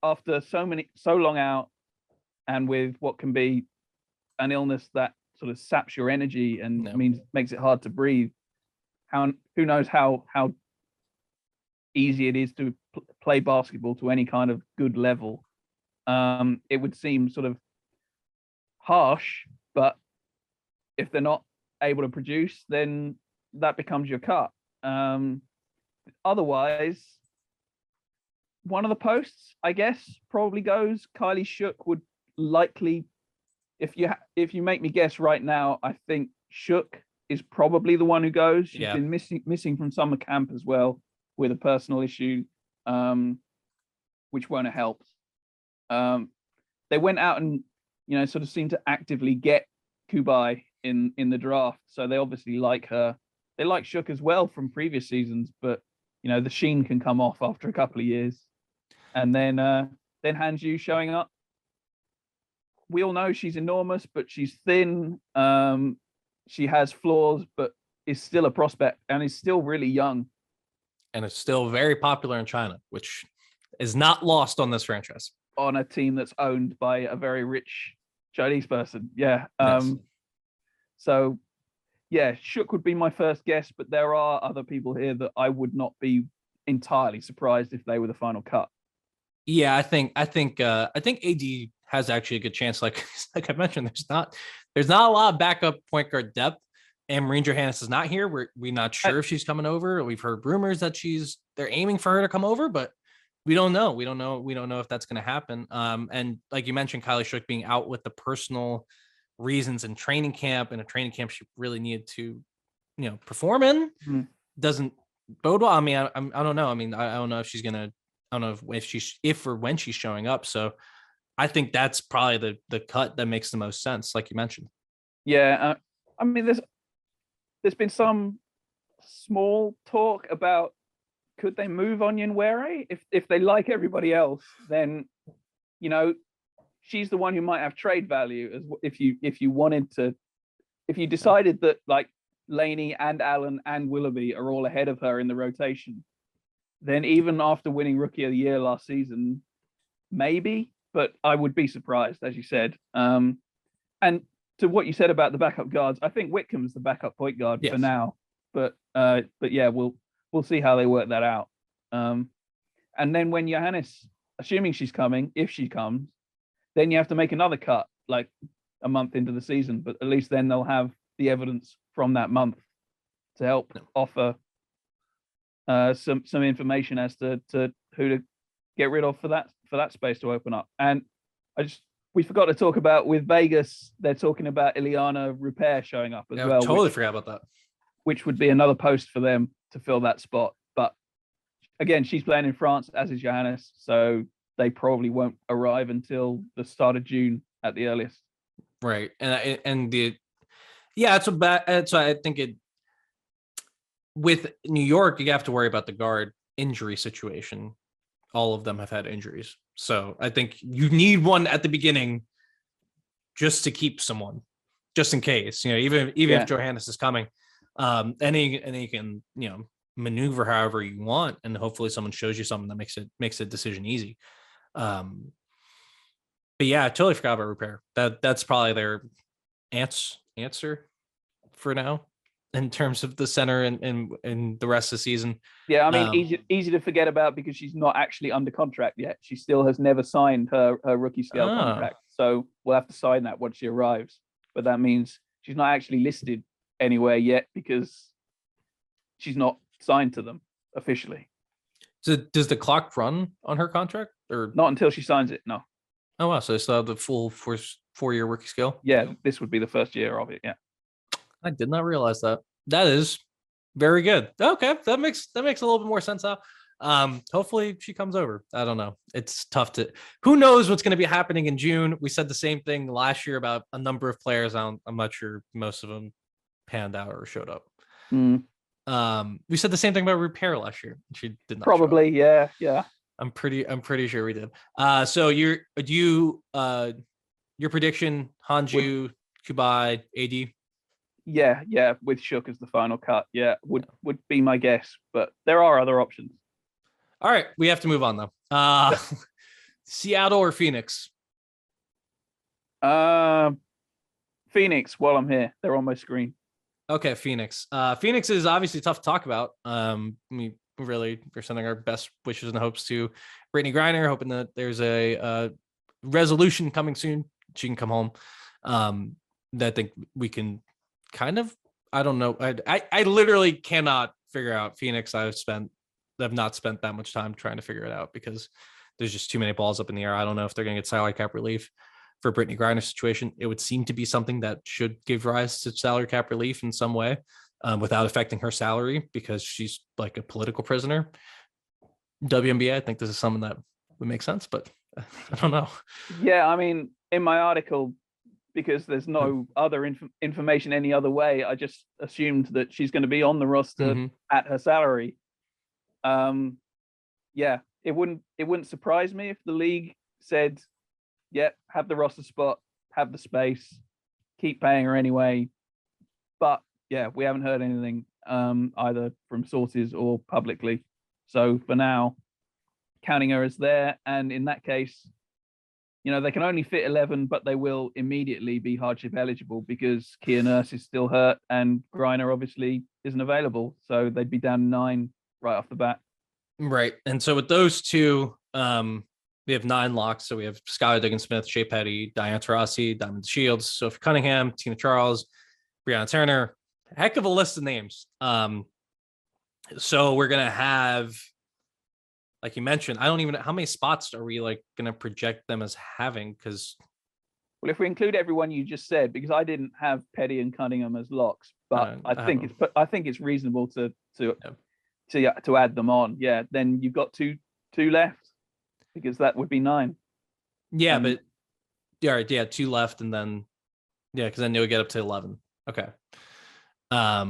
After so long out, and with what can be an illness that sort of saps your energy and makes it hard to breathe. Who knows how easy it is to play basketball to any kind of good level. It would seem sort of harsh, but if they're not able to produce, then that becomes your cut. Otherwise, one of the posts, I guess, probably goes. Kylie Shook would likely, if you make me guess right now, I think Shook is probably the one who goes. She's been missing from summer camp as well with a personal issue, which won't have helped. They went out and sort of seemed to actively get Kubai in the draft, so they obviously like her. They like Shook as well from previous seasons, but the sheen can come off after a couple of years. And then Hanju showing up. We all know she's enormous, but she's thin. She has flaws, but is still a prospect and is still really young. And it's still very popular in China, which is not lost on this franchise. On a team that's owned by a very rich Chinese person. Yeah. Yes. So, yeah, Shook would be my first guess, but there are other people here that I would not be entirely surprised if they were the final cut. Yeah, I think AD has actually a good chance. Like I mentioned, there's not a lot of backup point guard depth, and Marine Johannes is not here. We're not sure if she's coming over. We've heard rumors that they're aiming for her to come over, but we don't know. We don't know if that's going to happen. And like you mentioned, Kylie Shook being out with the personal reasons in training camp, and a training camp she really needed to, perform in, doesn't bode well. I mean, I don't know. I mean, I don't know if she's gonna. I don't know if or when she's showing up. So I think that's probably the cut that makes the most sense, like you mentioned. Yeah, I mean, there's been some small talk about could they move on Yenwere if they like everybody else, then she's the one who might have trade value as if you wanted to, if you decided that like Laney and Allen and Willoughby are all ahead of her in the rotation. Then even after winning Rookie of the Year last season, maybe, but I would be surprised, as you said. And to what you said about the backup guards, I think Whitcomb's the backup point guard for now. But yeah, we'll see how they work that out. And then when Johannes, assuming she's coming, if she comes, then you have to make another cut like a month into the season. But at least then they'll have the evidence from that month to help offer some information as to who to get rid of for that space to open up. And we forgot to talk about with Vegas, they're talking about Ileana Rupert showing up as well. Totally forgot about that. Which would be another post for them to fill that spot. But again, she's playing in France, as is Johannes, so they probably won't arrive until the start of June at the earliest. Right. It's a bad. So I think with New York, you have to worry about the guard injury situation. All of them have had injuries. So I think you need one at the beginning just to keep someone, just in case, even if Johannes is coming, and he can, maneuver however you want. And hopefully someone shows you something that makes the decision easy. But yeah, I totally forgot about Repair. That's probably their answer for now, in terms of the center and the rest of the season. Yeah, I mean, easy to forget about because she's not actually under contract yet. She still has never signed her rookie scale contract. So we'll have to sign that once she arrives. But that means she's not actually listed anywhere yet because she's not signed to them officially. So does the clock run on her contract, or not until she signs it? No. Oh wow! So they still have the full 4-year rookie scale. Yeah, this would be the first year of it. Yeah. I did not realize that. That is very good. Okay, that makes a little bit more sense now. Hopefully she comes over. I don't know. It's tough to. Who knows what's going to be happening in June? We said the same thing last year about a number of players. I'm not sure most of them panned out or showed up. Mm. We said the same thing about Repair last year. She did not. Probably, yeah. I'm pretty sure we did. So your prediction: Hanju, Kubai, AD. Yeah, with Shook as the final cut. Yeah, would be my guess, but there are other options. All right, we have to move on though. Seattle or Phoenix? Phoenix. While I'm here, they're on my screen. Okay, Phoenix. Phoenix is obviously tough to talk about. We really are sending our best wishes and hopes to Brittany Griner, hoping that there's a resolution coming soon. She can come home. That I think we can kind of. I don't know. I literally cannot figure out Phoenix. I've not spent that much time trying to figure it out because there's just too many balls up in the air. I don't know if they're going to get salary cap relief for Brittany Griner's situation. It would seem to be something that should give rise to salary cap relief in some way without affecting her salary because she's like a political prisoner. WNBA, I think this is something that would make sense, but I don't know. Yeah, I mean, in my article, because there's no other information any other way, I just assumed that she's going to be on the roster at her salary. Yeah, it wouldn't surprise me if the league said, yeah, have the roster spot, have the space, keep paying her anyway. But yeah, we haven't heard anything either from sources or publicly. So for now, counting her as there. And in that case, they can only fit 11, but they will immediately be hardship eligible because Kia Nurse is still hurt and Griner obviously isn't available. So they'd be down 9 right off the bat. Right. And so with those two, we have 9 locks. So we have Skylar Diggins-Smith, Shea Petty, Diana Taurasi, Diamond Shields, Sophie Cunningham, Tina Charles, Breonna Turner. Heck of a list of names. So we're going to have, like you mentioned, I don't even know how many spots are we like going to project them as having? Because if we include everyone you just said, because I didn't have Petty and Cunningham as locks, but I think it's reasonable to add them on. Yeah, then you've got two left because that would be 9. Yeah, but all right, 2 left, and then because then you'll get up to 11. Okay. I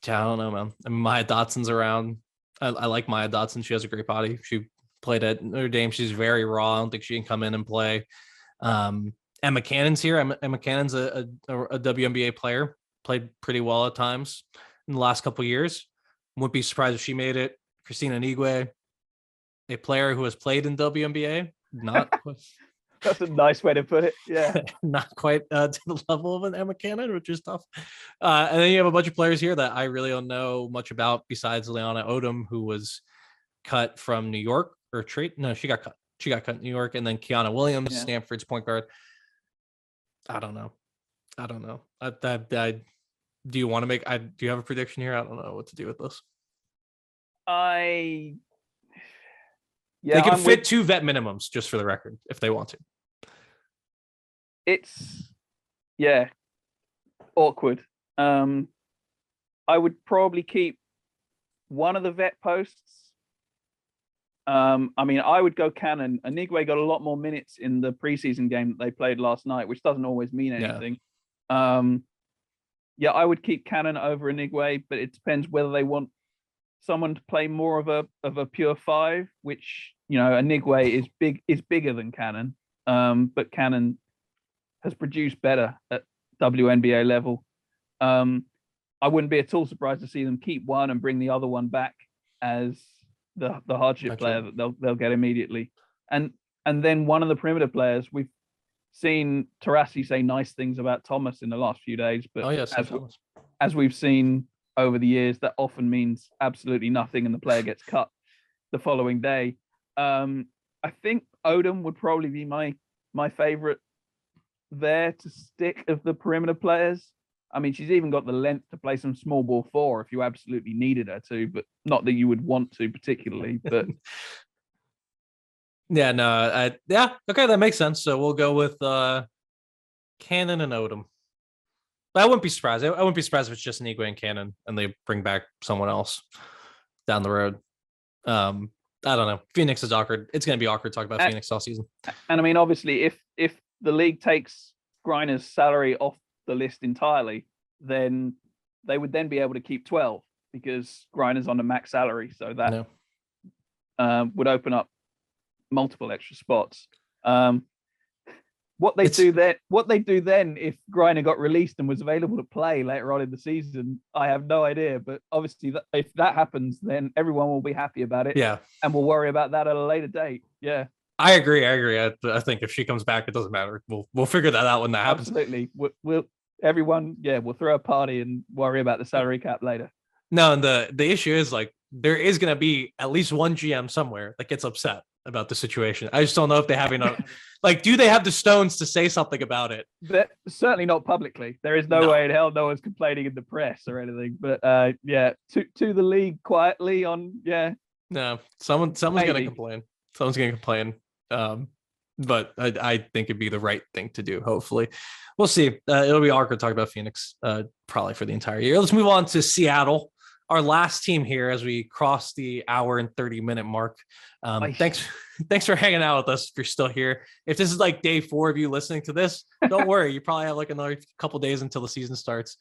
don't know, man. I mean, Maya Dotson's around. I like Maya Dotson. She has a great body. She played at Notre Dame. She's very raw. I don't think she can come in and play. Emma Cannon's here. Emma Cannon's a WNBA player. Played pretty well at times in the last couple of years. Wouldn't be surprised if she made it. Christina Nigwe, a player who has played in WNBA. Not That's a nice way to put it. Yeah. Not quite to the level of an Emma Cannon, which is tough. And then you have a bunch of players here that I really don't know much about besides Leona Odom, who was cut from New York or trade. No, she got cut. She got cut in New York. And then Kiana Williams, Stanford's point guard. I don't know. Do you want to make, do you have a prediction here? I don't know what to do with this. They can fit 2 vet minimums just for the record if they want to. It's awkward. I would probably keep one of the vet posts. I mean, I would go Cannon. Anigwe got a lot more minutes in the preseason game that they played last night, which doesn't always mean anything. I would keep Cannon over Anigwe, but it depends whether they want someone to play more of a pure 5, which Anigwe is bigger than Cannon, but Cannon has produced better at WNBA level. I wouldn't be at all surprised to see them keep one and bring the other one back as the hardship player that they'll get immediately. And then one of the perimeter players, we've seen Taurasi say nice things about Thomas in the last few days, but as we've seen over the years, that often means absolutely nothing and the player gets cut the following day. I think Odom would probably be my favorite there to stick of the perimeter players. I mean, she's even got the length to play some small ball 4 if you absolutely needed her to, but not that you would want to particularly. But okay, that makes sense. So we'll go with Cannon and Odom. But I wouldn't be surprised. I wouldn't be surprised if it's just Nigwe and Cannon and they bring back someone else down the road. I don't know. Phoenix is awkward. It's going to be awkward talking about And, Phoenix all season. and I mean, obviously, if the league takes Griner's salary off the list entirely, then they would then be able to keep 12 because Griner's on the max salary. So that would open up multiple extra spots. What they do then, if Griner got released and was available to play later on in the season, I have no idea. But obviously, if that happens, then everyone will be happy about it. Yeah, and we'll worry about that at a later date. Yeah, I agree. I think if she comes back, it doesn't matter. We'll figure that out when that happens. Absolutely. We'll everyone. Yeah, we'll throw a party and worry about the salary cap later. No, and the issue is like there is going to be at least one GM somewhere that gets upset about the situation. I just don't know if they have enough. Like, do they have the stones to say something about it? Certainly not publicly. There is no way in hell no one's complaining in the press or anything. But yeah, to the league quietly on No, someone's going to complain. Someone's going to complain. But I think it'd be the right thing to do. Hopefully, we'll see. It'll be awkward to talk about Phoenix probably for the entire year. Let's move on to Seattle, our last team here as we cross the hour and 30-minute mark. Thanks for hanging out with us if you're still here. If this is like day 4 of you listening to this, don't worry. You probably have like another couple days until the season starts.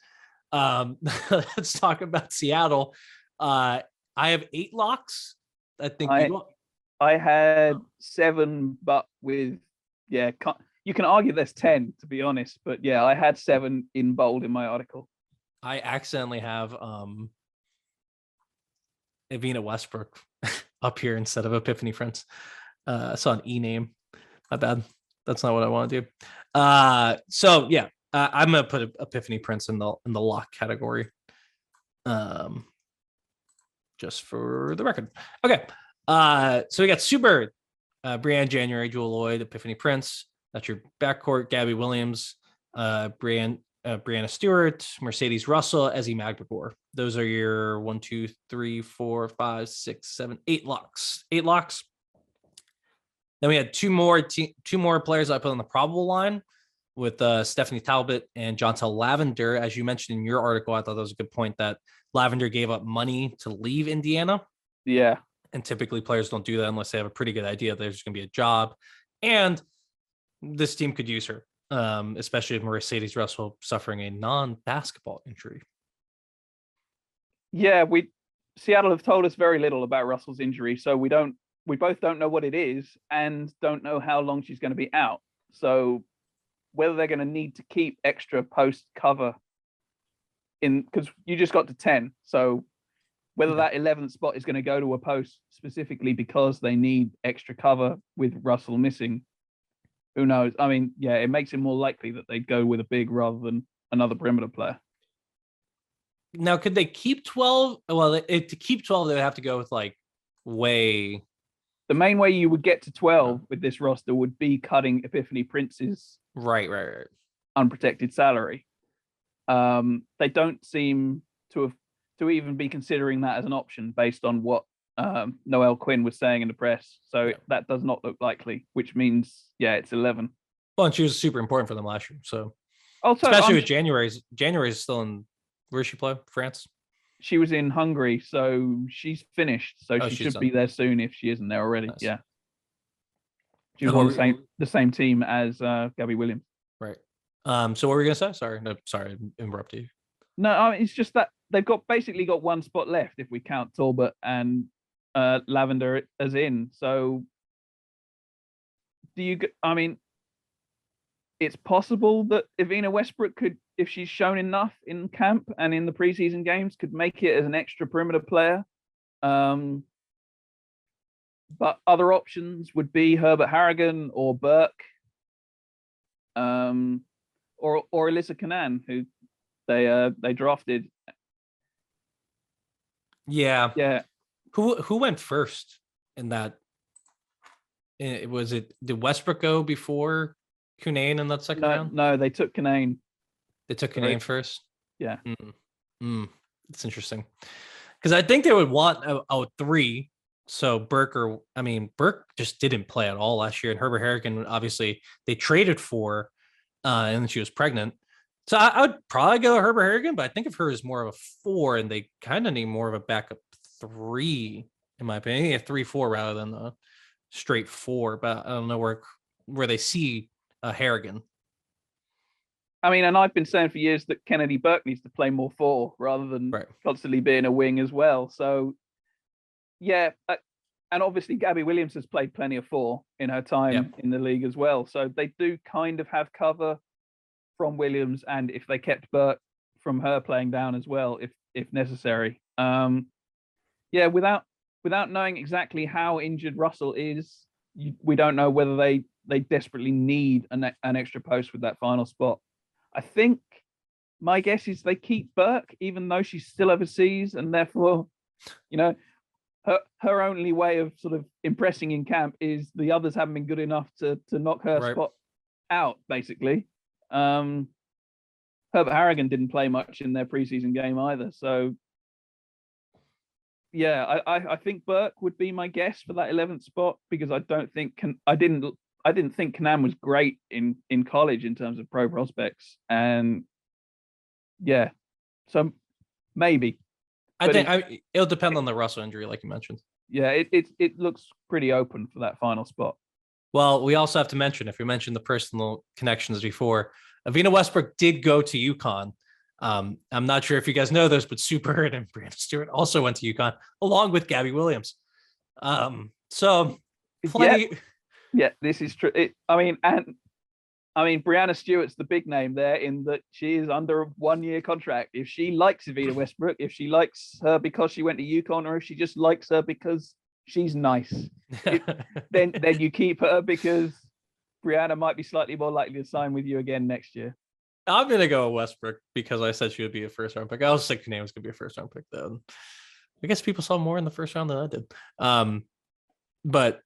Let's talk about Seattle. I have 8 locks. I think I had 7, but with you can argue there's 10 to be honest, but yeah, I had 7 in bold in my article. I accidentally have Evina Westbrook up here instead of Epiphany Prince. I saw an E name. My bad. That's not what I want to do. So yeah, I'm gonna put Epiphany Prince in the lock category. Just for the record. Okay. So we got Sue Bird, Brianne January, Jewel Lloyd, Epiphany Prince. That's your backcourt. Gabby Williams, Brianna Stewart, Mercedes Russell, Ezzie Magdegor. Those are your 1, 2, 3, 4, 5, 6, 7, 8 locks. 8 locks. Then we had two more players I put on the probable line with Stephanie Talbot and Jontel Lavender. As you mentioned in your article, I thought that was a good point that Lavender gave up money to leave Indiana. Yeah. And typically players don't do that unless they have a pretty good idea there's going to be a job. And this team could use her, especially if Mercedes Russell suffering a non-basketball injury. Yeah, Seattle have told us very little about Russell's injury, so we both don't know what it is and don't know how long she's going to be out. So whether they're going to need to keep extra post cover because you just got to 10, so whether that 11th spot is going to go to a post specifically because they need extra cover with Russell missing, who knows? I mean, yeah, it makes it more likely that they'd go with a big rather than another perimeter player. Now, could they keep 12? Well, to keep 12, they would have to go with like way. The main way you would get to 12 with this roster would be cutting Epiphany Prince's right unprotected salary. They don't seem to even be considering that as an option based on what Noelle Quinn was saying in the press. So that does not look likely, which means, it's 11. Well, and she was super important for them last year. So also, especially with January's still in, where does she play? France? She was in Hungary, so she's finished. So she should be there soon if she isn't there already. Nice. Yeah. She was on the same team as Gabby Williams. Right. So what were you going to say? Sorry, I interrupted you. No, it's just that they've basically got one spot left if we count Talbot and Lavender as in. So it's possible that Evina Westbrook could, if she's shown enough in camp and in the preseason games, could make it as an extra perimeter player. But other options would be Herbert Harrigan or Burke, or Alyssa Canaan, who they drafted. Yeah. Who went first in that? Did Westbrook go before Cunane in that second round? No, they took Cunane. They took Cunane first? Yeah. It's interesting. Because I think they would want a 3. So Burke just didn't play at all last year. And Herbert Harrigan, obviously, they traded for, and then she was pregnant. So I would probably go Herbert Harrigan, but I think of her as more of a 4, and they kind of need more of a backup 3 in my opinion. A 3-4 rather than a straight 4, but I don't know where they see Harrigan. I mean, and I've been saying for years that Kennedy Burke needs to play more 4 rather than constantly being a wing as well. So, yeah. And obviously, Gabby Williams has played plenty of 4 in her time in the league as well. So they do kind of have cover from Williams, and if they kept Burke, from her playing down as well, if necessary. Without knowing exactly how injured Russell is, we don't know whether they desperately need an extra post with that final spot. I think my guess is they keep Burke, even though she's still overseas, and therefore, her only way of sort of impressing in camp is the others haven't been good enough to knock her spot out, basically. Herbert Harrigan didn't play much in their preseason game either. So, yeah, I think Burke would be my guess for that 11th spot, because I didn't think Kanan was great in college in terms of pro prospects. And yeah, so maybe. I think it'll depend on the Russell injury, like you mentioned. Yeah, it looks pretty open for that final spot. Well, we also have to mention, if we mentioned the personal connections before, Avina Westbrook did go to UConn. I'm not sure if you guys know this, but Sue Bird and Brianna Stewart also went to UConn along with Gabby Williams. So plenty. Yeah, this is true. Brianna Stewart's the big name there, in that she is under a 1-year contract. If she likes Avina Westbrook, if she likes her because she went to UConn, or if she just likes her because she's nice, then you keep her, because Brianna might be slightly more likely to sign with you again next year. I'm going to go with Westbrook because I said she would be a first round pick. I was think Kanan was going to be a first round pick, though. I guess people saw more in the first round than I did. But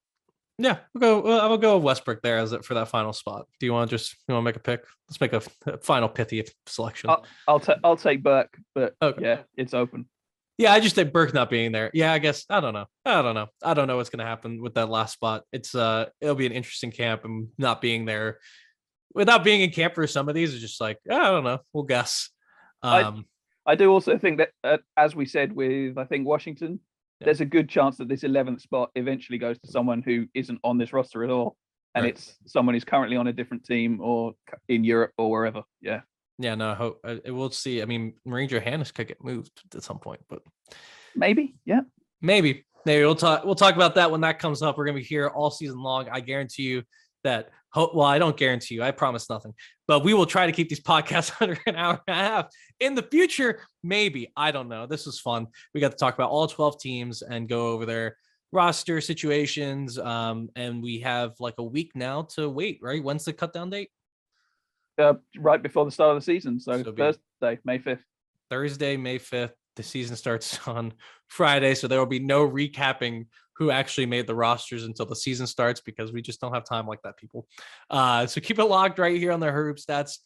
yeah, I'll go with Westbrook there for that final spot. Do you want to make a pick? Let's make a final pithy selection. I'll take Burke, but okay. Yeah, it's open. Yeah, I just think Burke not being there. Yeah, I guess I don't know. I don't know what's going to happen with that last spot. It'll be an interesting camp, and not being there without being in camp for some of these is just like, I don't know. We'll guess. I do also think that, as we said with, I think, Washington, there's a good chance that this 11th spot eventually goes to someone who isn't on this roster at all. And it's someone who's currently on a different team or in Europe or wherever. Yeah. Yeah, no, I hope we'll see. I mean, Marie Johannes could get moved at some point, but maybe. Yeah. Maybe we'll talk about that when that comes up. We're going to be here all season long. I guarantee you that. Well, I don't guarantee you. I promise nothing. But we will try to keep these podcasts under an hour and a half in the future. Maybe. I don't know. This was fun. We got to talk about all 12 teams and go over their roster situations. And we have like a week now to wait, right? When's the cut down date? Right before the start of the season. So Thursday, May 5th. Thursday, May 5th. The season starts on Friday. So there will be no recapping who actually made the rosters until the season starts, because we just don't have time like that, people. So keep it locked right here on the Herb Stats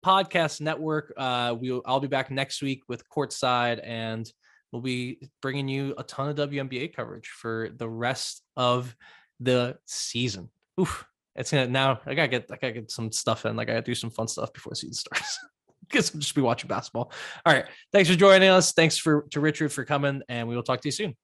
Podcast Network. I'll be back next week with Courtside, and we'll be bringing you a ton of WNBA coverage for the rest of the season. Oof. It's gonna now. I gotta get some stuff in. Like, I gotta do some fun stuff before the season starts. Because I'll just be watching basketball. All right. Thanks for joining us. Thanks to Richard for coming, and we will talk to you soon.